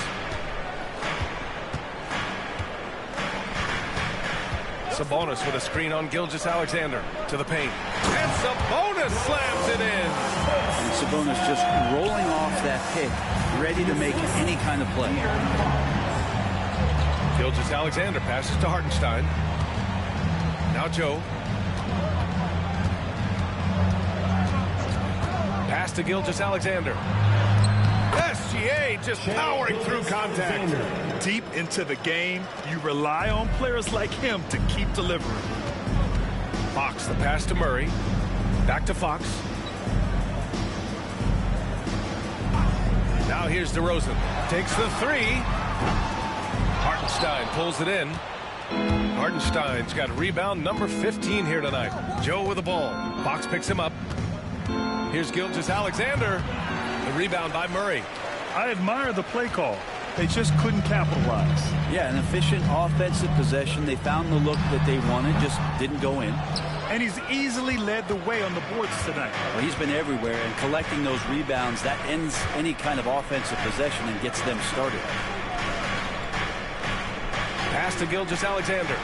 Sabonis with a screen on Gilgeous-Alexander to the paint. And Sabonis slams it in. And Sabonis just rolling off that pick, ready to make any kind of play. Gilgeous-Alexander passes to Hartenstein. Now Joe. Pass to Gilgeous-Alexander. SGA just powering through contact. Deep into the game, you rely on players like him to keep delivering. Fox, the pass to Murray. Back to Fox. Now here's DeRozan. Takes the 3. Hartenstein pulls it in. Hartenstein's got rebound number 15 here tonight. Joe with the ball. Fox picks him up. Here's Gilgeous-Alexander. The rebound by Murray. I admire the play call. They just couldn't capitalize. Yeah, an efficient offensive possession. They found the look that they wanted, just didn't go in. And he's easily led the way on the boards tonight. Well, he's been everywhere, and collecting those rebounds, that ends any kind of offensive possession and gets them started. Pass to Gilgeous-Alexander.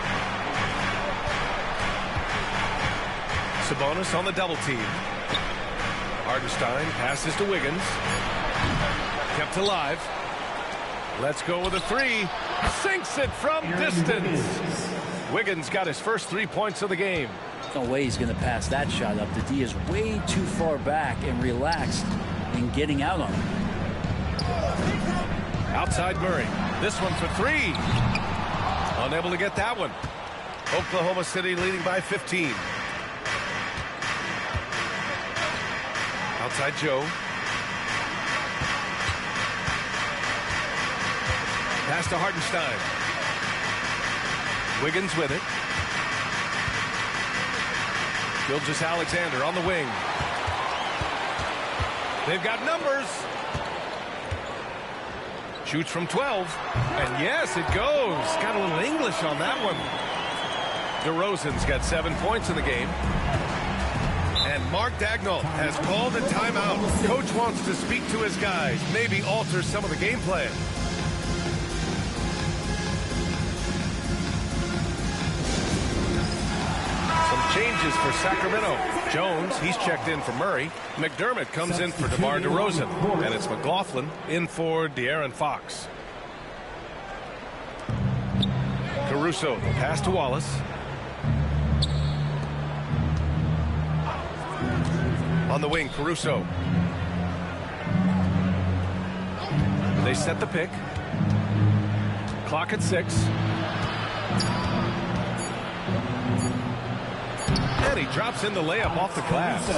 Sabonis on the double team. Hartenstein passes to Wiggins. Kept alive. Let's go with a 3. Sinks it from distance. Wiggins got his first 3 points of the game. No way he's going to pass that shot up. The D is way too far back and relaxed in getting out on him. Outside Murray. This one for 3. Unable to get that one. Oklahoma City leading by 15. Outside Joe. Pass to Hartenstein. Wiggins with it. Gilgeous-Alexander on the wing. They've got numbers. Shoots from 12. And yes, it goes. Got a little English on that one. DeRozan's got 7 points in the game. And Mark Dagnall has called a timeout. Coach wants to speak to his guys, maybe alter some of the game plan. Some changes for Sacramento. Jones, he's checked in for Murray. McDermott comes in for DeMar DeRozan. And it's McLaughlin in for De'Aaron Fox. Caruso, pass to Wallace. On the wing, Caruso. They set the pick. Clock at 6. And he drops in the layup off the glass.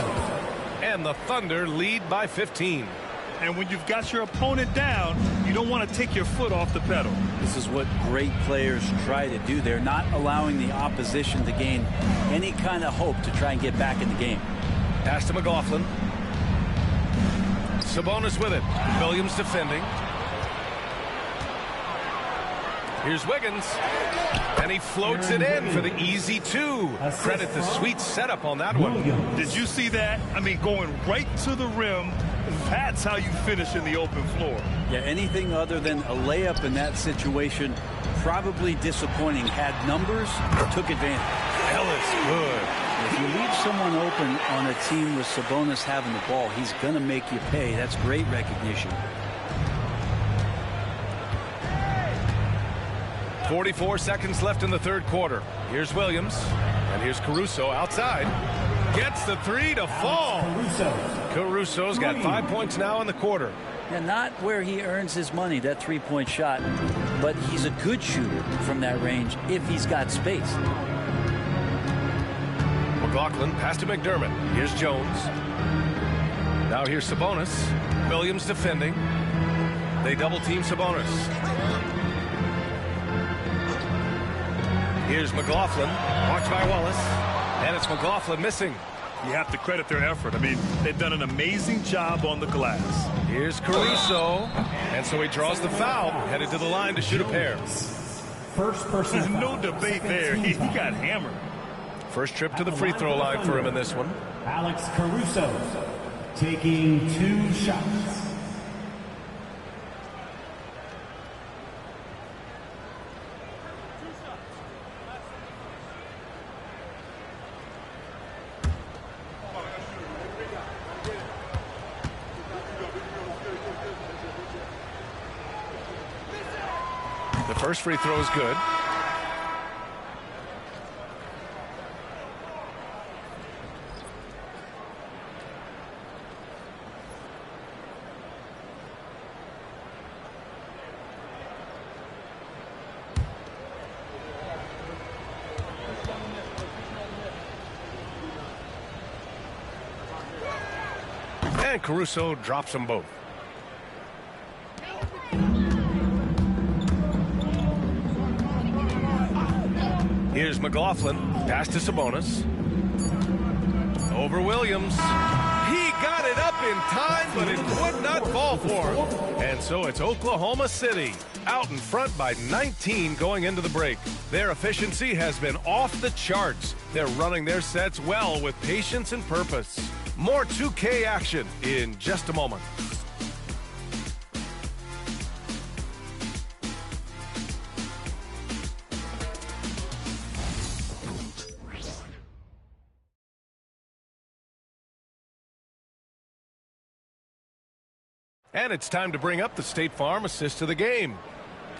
And the Thunder lead by 15. And when you've got your opponent down, you don't want to take your foot off the pedal. This is what great players try to do. They're not allowing the opposition to gain any kind of hope to try and get back in the game. Pass to McLaughlin. Sabonis with it. Williams defending. Here's Wiggins. And he floats it in for the easy 2. Credit the sweet setup on that one. Did you see that? I mean, going right to the rim. That's how you finish in the open floor. Yeah, anything other than a layup in that situation, probably disappointing. Had numbers, took advantage. Ellis, good. If you leave someone open on a team with Sabonis having the ball, he's going to make you pay. That's great recognition. 44 seconds left in the third quarter. Here's Williams. And here's Caruso outside. Gets the 3 to fall. Caruso's got 5 points now in the quarter. And not where he earns his money, that three-point shot. But he's a good shooter from that range if he's got space. McLaughlin, pass to McDermott. Here's Jones. Now here's Sabonis. Williams defending. They double-team Sabonis. Here's McLaughlin. Watched by Wallace. And it's McLaughlin missing. You have to credit their effort. I mean, they've done an amazing job on the glass. Here's Caruso. And so he draws the foul. Headed to the line to shoot a pair. First person. No debate there. He got hammered. First trip to the free throw line for him in this one. Alex Caruso taking 2 shots. The first free throw is good. And Caruso drops them both. Here's McLaughlin. Pass to Sabonis. Over Williams. He got it up in time, but it would not fall for him. And so it's Oklahoma City out in front by 19 going into the break. Their efficiency has been off the charts. They're running their sets well with patience and purpose. More 2K action in just a moment. And it's time to bring up the State Farm assist of the game.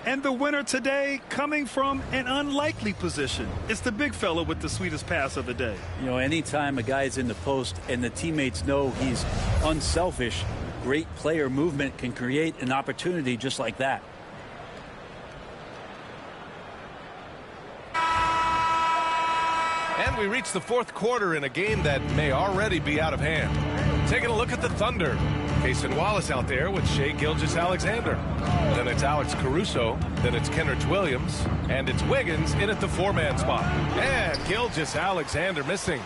And the winner today coming from an unlikely position. It's the big fella with the sweetest pass of the day. You know, anytime a guy's in the post and the teammates know he's unselfish, great player movement can create an opportunity just like that. And we reach the fourth quarter in a game that may already be out of hand. Taking a look at the Thunder. Cason Wallace out there with Shai Gilgeous-Alexander. Then it's Alex Caruso. Then it's Kenrich Williams. And it's Wiggins in at the 4-man spot. And Gilgeous-Alexander missing.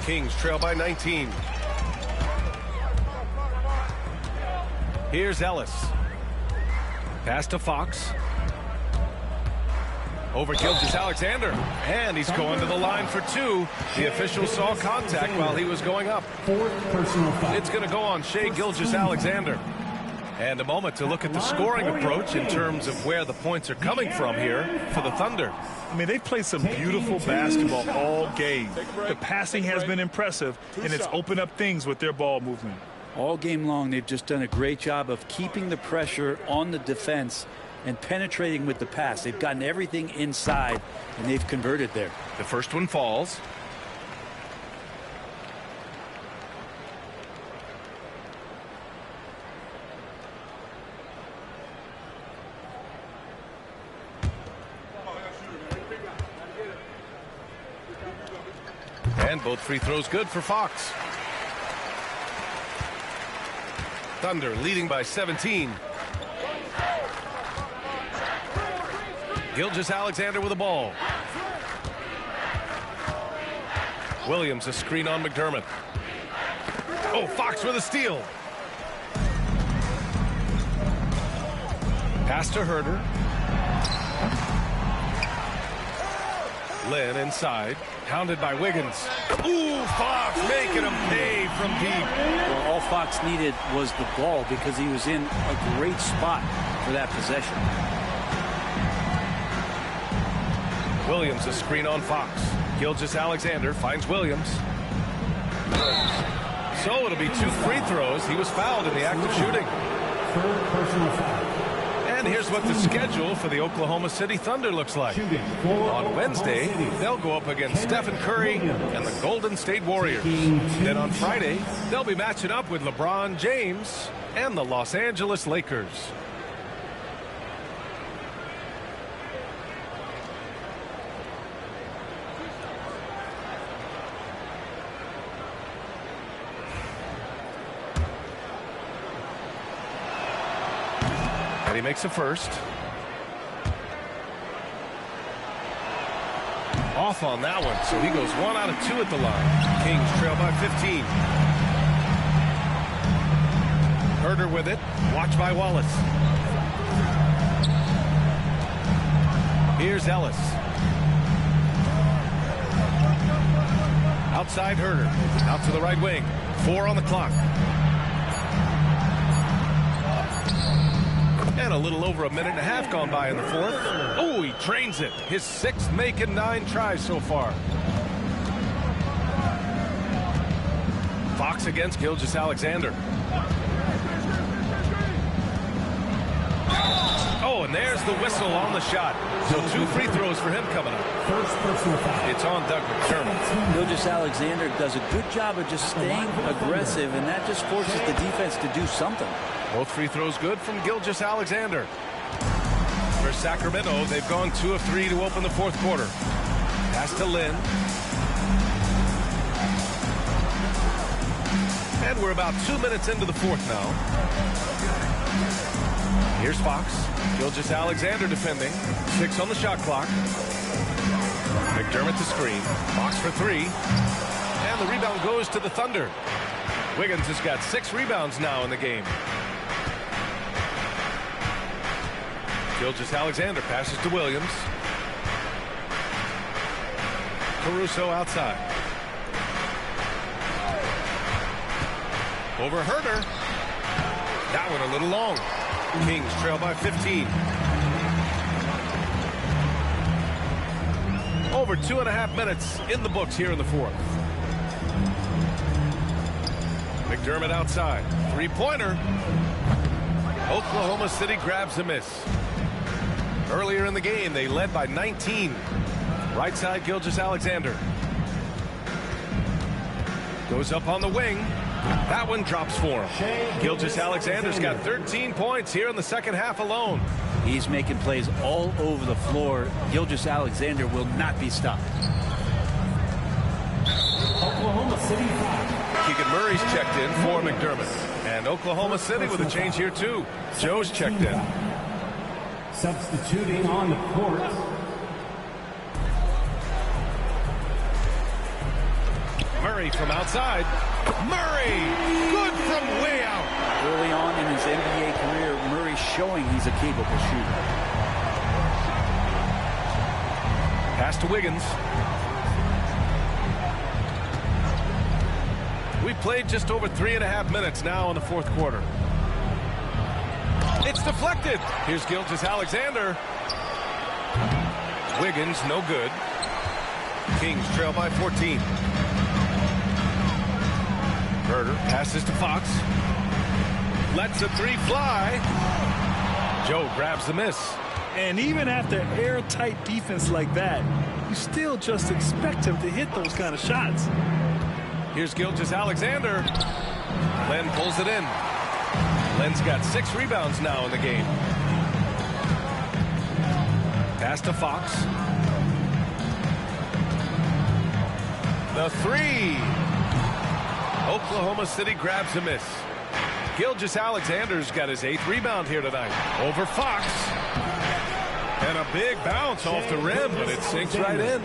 Kings trail by 19. Here's Ellis. Pass to Fox. Over Gilgeous-Alexander. And he's going to the line for two. The official saw contact while he was going up. Fourth personal foul. It's going to go on Shai Gilgeous-Alexander. And a moment to look at the scoring approach in terms of where the points are coming from here for the Thunder. I mean, they've played some beautiful basketball all game. The passing has been impressive, and it's opened up things with their ball movement. All game long, they've just done a great job of keeping the pressure on the defense and penetrating with the pass. They've gotten everything inside, and they've converted there. The first one falls. And both free throws good for Fox. Thunder leading by 17. Gilgeous-Alexander with the ball. Williams a screen on McDermott. Oh, Fox with a steal. Pass to Herder. Lynn inside. Pounded by Wiggins. Ooh, Fox making him pay from deep. Well, all Fox needed was the ball because he was in a great spot for that possession. Williams a screen on Fox. Gilgeous-Alexander finds Williams. So it'll be two free throws. He was fouled in the act of shooting. Third personal foul. And here's what the schedule for the Oklahoma City Thunder looks like. On Wednesday, they'll go up against Stephen Curry and the Golden State Warriors. Then on Friday, they'll be matching up with LeBron James and the Los Angeles Lakers. And he makes a first. Off on that one, so he goes 1 out of 2 at the line. Kings trail by 15. Herder with it, watched by Wallace. Here's Ellis. Outside Herder, out to the right wing. 4 on the clock. And a little over a minute and a half gone by in the fourth. Oh, he trains it. His 6th make in 9 tries so far. Fox against Gilgeous-Alexander. Oh, and there's the whistle on the shot. So 2 free throws for him coming up. First personal foul. It's on Doug McDermott. Gilgeous-Alexander does a good job of just staying aggressive, and that just forces the defense to do something. Both free throws good from Gilgeous-Alexander. For Sacramento, they've gone 2 of 3 to open the fourth quarter. Pass to Lynn. And we're about 2 minutes into the fourth now. Here's Fox. Gilgeous-Alexander defending. 6 on the shot clock. McDermott to screen. Fox for 3. And the rebound goes to the Thunder. Wiggins has got 6 rebounds now in the game. Gilgeous-Alexander passes to Williams. Caruso outside. Over Herder. That one a little long. Kings trail by 15. Over 2.5 minutes in the books here in the fourth. McDermott outside. 3-pointer. Oklahoma City grabs a miss. Earlier in the game, they led by 19. Right side, Gilgeous-Alexander. Goes up on the wing. That one drops for him. Gilgeous-Alexander's got 13 points here in the second half alone. He's making plays all over the floor. Gilgeous-Alexander will not be stopped. Oklahoma City foul. Keegan Murray's checked in for McDermott. And Oklahoma City with a change here, too. Joe's checked in. Substituting on the court. Murray from outside. Murray! Good from way out. Early on in his NBA career, Murray Murray showing he's a capable shooter. Pass to Wiggins. We played just over 3.5 minutes now in the fourth quarter. It's deflected. Here's Gilgeous-Alexander. Wiggins, no good. Kings trail by 14. Herder passes to Fox. Lets a three fly. Joe grabs the miss. And even after airtight defense like that, you still just expect him to hit those kind of shots. Here's Gilgeous-Alexander. Len pulls it in. Len's got 6 rebounds now in the game. Pass to Fox. The three. Oklahoma City grabs a miss. Gilgeous-Alexander's got his 8th rebound here tonight. Over Fox. And a big bounce off the rim, but it sinks right in.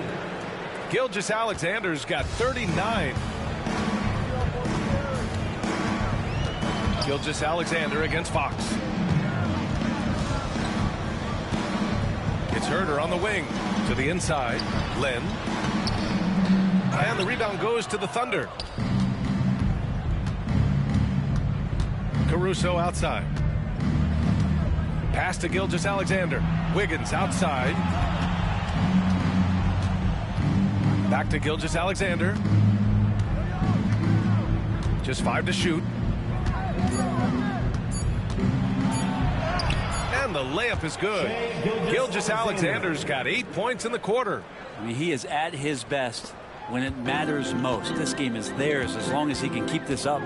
Gilgeous-Alexander's got 39. Gilgeous-Alexander against Fox. It's Herder on the wing. To the inside. Len. And the rebound goes to the Thunder. Caruso outside. Pass to Gilgeous-Alexander. Wiggins outside. Back to Gilgeous-Alexander. Just 5 to shoot. And the layup is good. Gilgeous-Alexander's got 8 points in the quarter. I mean, he is at his best when it matters most. This game is theirs as long as he can keep this up.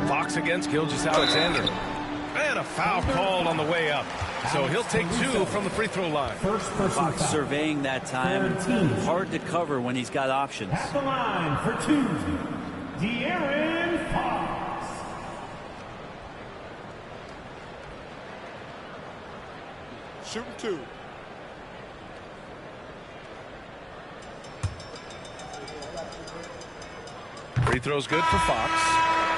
Fox against Gilgeous-Alexander. And a foul called on the way up. So he'll take 2 from the free throw line. Fox surveying that time. Hard to cover when he's got options. At the line for 2, De'Aaron Fox. Shooting 2. Free throw's good for Fox.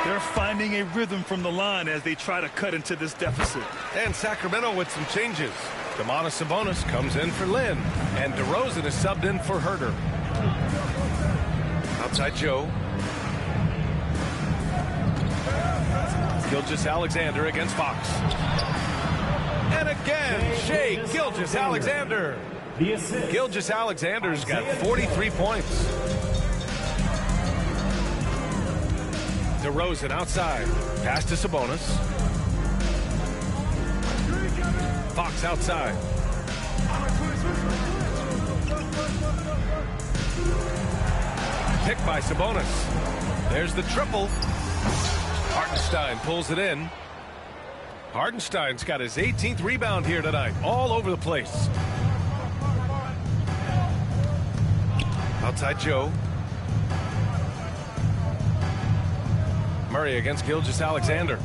They're finding a rhythm from the line as they try to cut into this deficit. And Sacramento with some changes. Domantas Sabonis comes in for Lynn. And DeRozan is subbed in for Herder. Outside Joe. Gilgeous-Alexander against Fox. And again, Shai Gilgeous-Alexander. The assist. Gilgeous-Alexander's got 43 points. DeRozan outside. Pass to Sabonis. Fox outside. Picked by Sabonis. There's the triple. Hartenstein pulls it in. Hartenstein's got his 18th rebound here tonight. All over the place. Outside Joe. Murray against Gilgeous-Alexander.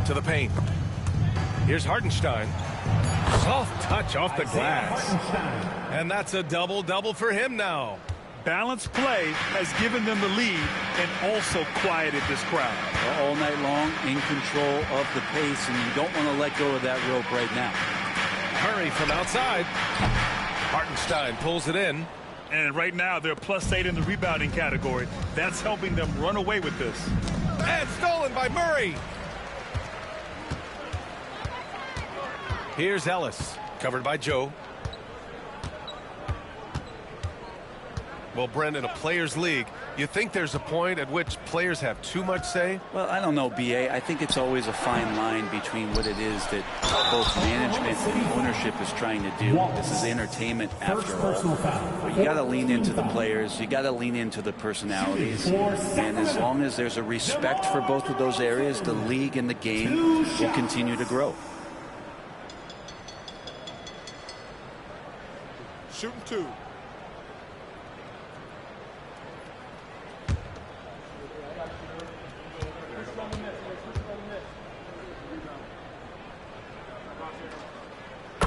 To the paint. Here's Hartenstein. Soft touch off the glass. And that's a double-double for him now. Balanced play has given them the lead and also quieted this crowd. All night long, in control of the pace, and you don't want to let go of that rope right now. Murray from outside. Hartenstein pulls it in. And right now, they're +8 in the rebounding category. That's helping them run away with this. And stolen by Murray. Here's Ellis, covered by Joe. Well, Brent, in a players' league, you think there's a point at which players have too much say? Well, I don't know, B.A. I think it's always a fine line between what it is that both management and ownership is trying to do. This is entertainment after all. But you got to lean into the players. You got to lean into the personalities. And as long as there's a respect for both of those areas, the league and the game will continue to grow. Shooting 2.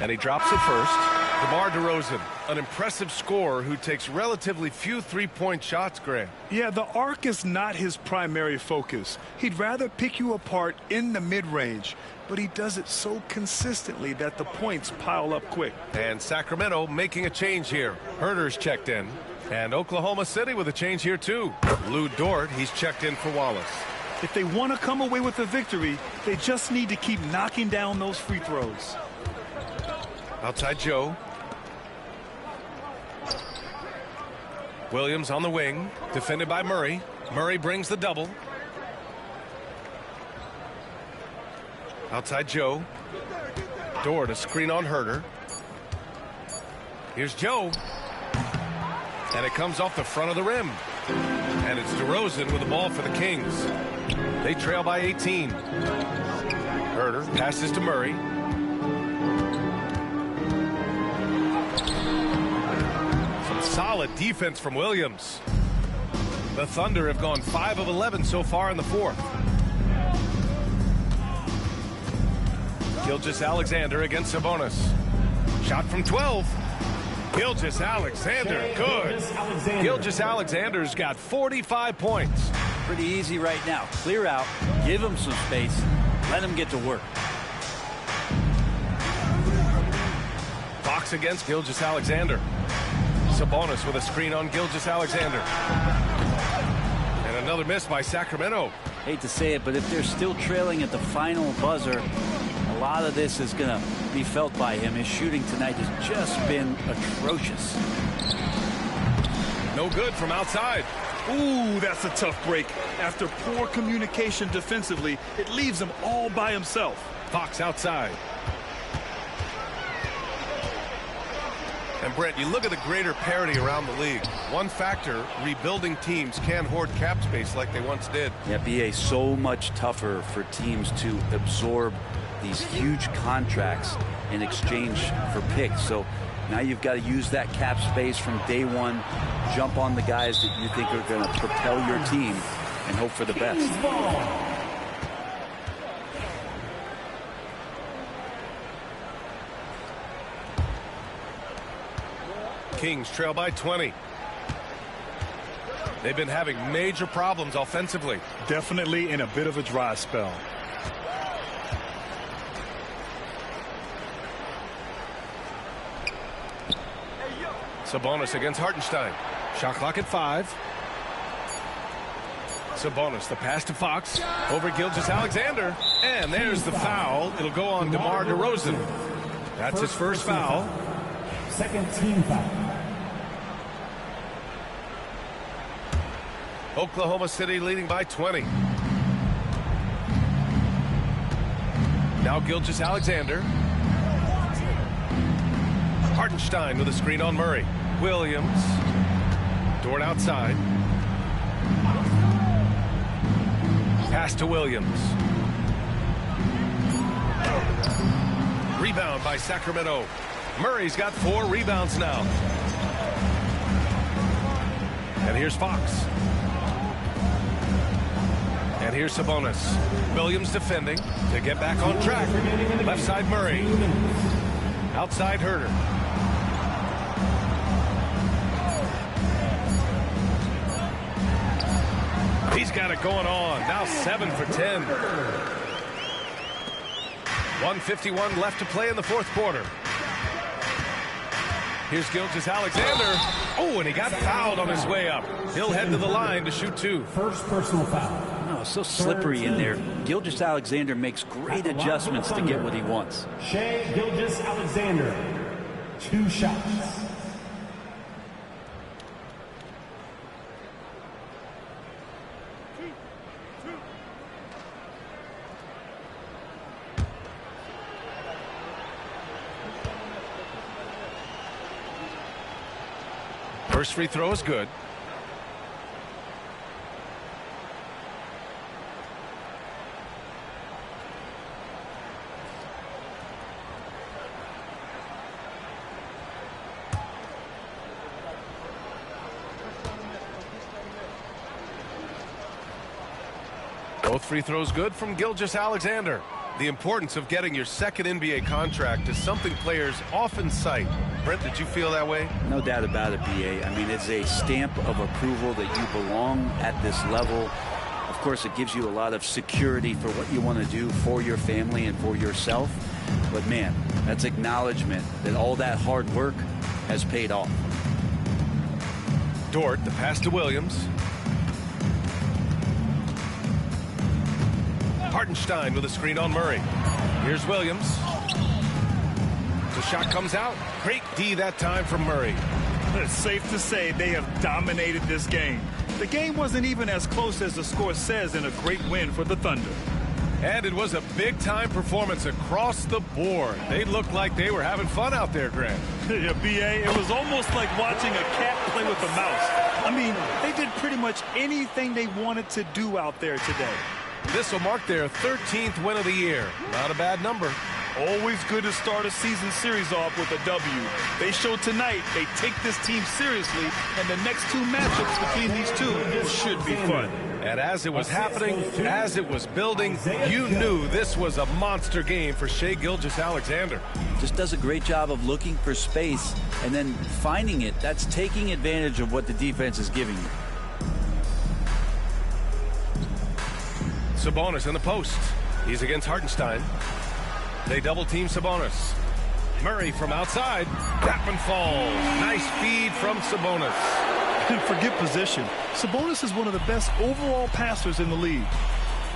And he drops it first. DeMar DeRozan, an impressive scorer who takes relatively few three-point shots, Grant. Yeah, the arc is not his primary focus. He'd rather pick you apart in the mid-range, but he does it so consistently that the points pile up quick. And Sacramento making a change here. Herter's checked in. And Oklahoma City with a change here, too. Lou Dort, he's checked in for Wallace. If they want to come away with a victory, they just need to keep knocking down those free throws. Outside Joe. Williams on the wing, defended by Murray. Murray brings the double. Outside Joe. Dort, a screen on Herter. Here's Joe. And it comes off the front of the rim. And it's DeRozan with the ball for the Kings. They trail by 18. Herter passes to Murray. Some solid defense from Williams. The Thunder have gone 5 of 11 so far in the fourth. Gilgeous-Alexander against Sabonis. Shot from 12. Gilgeous-Alexander, good. Gilgeous-Alexander's got 45 points. Pretty easy right now. Clear out, give him some space, let him get to work. Fox against Gilgeous-Alexander. Sabonis with a screen on Gilgeous-Alexander. And another miss by Sacramento. Hate to say it, but if they're still trailing at the final buzzer, a lot of this is going to be felt by him. His shooting tonight has just been atrocious. No good from outside. Ooh, that's a tough break. After poor communication defensively, it leaves him all by himself. Fox outside. And Brent, you look at the greater parity around the league. One factor, rebuilding teams can't hoard cap space like they once did. Yeah, BA, so much tougher for teams to absorb these huge contracts in exchange for picks. So now you've got to use that cap space from day one, jump on the guys that you think are going to propel your team, and hope for the best. Kings trail by 20. They've been having major problems offensively. Definitely in a bit of a dry spell. Sabonis against Hartenstein. Shot clock at 5. Sabonis, the pass to Fox. Over Gilgeous-Alexander. And there's the foul. It'll go on DeMar DeRozan. That's his first foul. Second team foul. Oklahoma City leading by 20. Now Gilgeous-Alexander. Hartenstein with a screen on Murray. Williams. Dort outside. Pass to Williams. Rebound by Sacramento. Murray's got 4 rebounds now. And here's Fox. And here's Sabonis. Williams defending to get back on track. Left side Murray. Outside Herter. He's got it going on. Now 7 for 10. 1:51 left to play in the fourth quarter. Here's Gilgeous-Alexander. Oh, and he got fouled on his way up. He'll head to the line to shoot 2. First personal foul. Oh, so slippery in there. Gilgeous-Alexander makes great adjustments to get what he wants. Shai Gilgeous-Alexander, 2 shots. First free throw is good. Both free throws good from Gilgeous-Alexander. The importance of getting your second NBA contract is something players often cite. Brent, did you feel that way? No doubt about it, BA. I mean, it's a stamp of approval that you belong at this level. Of course, it gives you a lot of security for what you want to do for your family and for yourself. But, man, that's acknowledgement that all that hard work has paid off. Dort, the pass to Williams. Hartenstein with a screen on Murray. Here's Williams. The shot comes out. Great D that time from Murray. It's safe to say they have dominated this game. The game wasn't even as close as the score says in a great win for the Thunder. And it was a big-time performance across the board. They looked like they were having fun out there, Grant. Yeah, BA, it was almost like watching a cat play with a mouse. I mean, they did pretty much anything they wanted to do out there today. This will mark their 13th win of the year. Not a bad number. Always good to start a season series off with a W. They showed tonight they take this team seriously, and the next two matchups between these two should be fun. And as it was happening, as it was building, you knew this was a monster game for Shai Gilgeous-Alexander. Just does a great job of looking for space and then finding it. That's taking advantage of what the defense is giving you. Sabonis in the post. He's against Hartenstein. They double-team Sabonis. Murray from outside. That one falls. Nice feed from Sabonis. And forget position. Sabonis is one of the best overall passers in the league.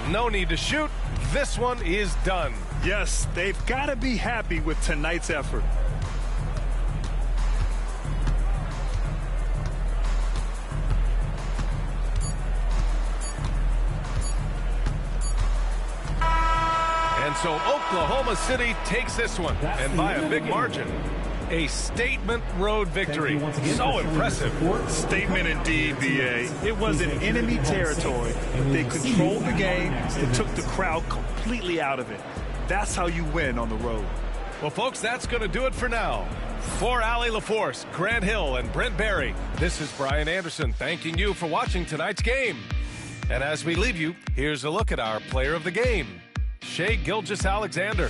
No need to shoot. This one is done. Yes, they've got to be happy with tonight's effort. And so Oklahoma City takes this one, and by a big margin. A statement road victory. So impressive. Statement indeed, BA. It was in enemy territory, but they controlled the game and took the crowd completely out of it. That's how you win on the road. Well, folks, that's going to do it for now. For Allie LaForce, Grant Hill, and Brent Barry, this is Brian Anderson thanking you for watching tonight's game. And as we leave you, here's a look at our player of the game, Shai Gilgeous-Alexander.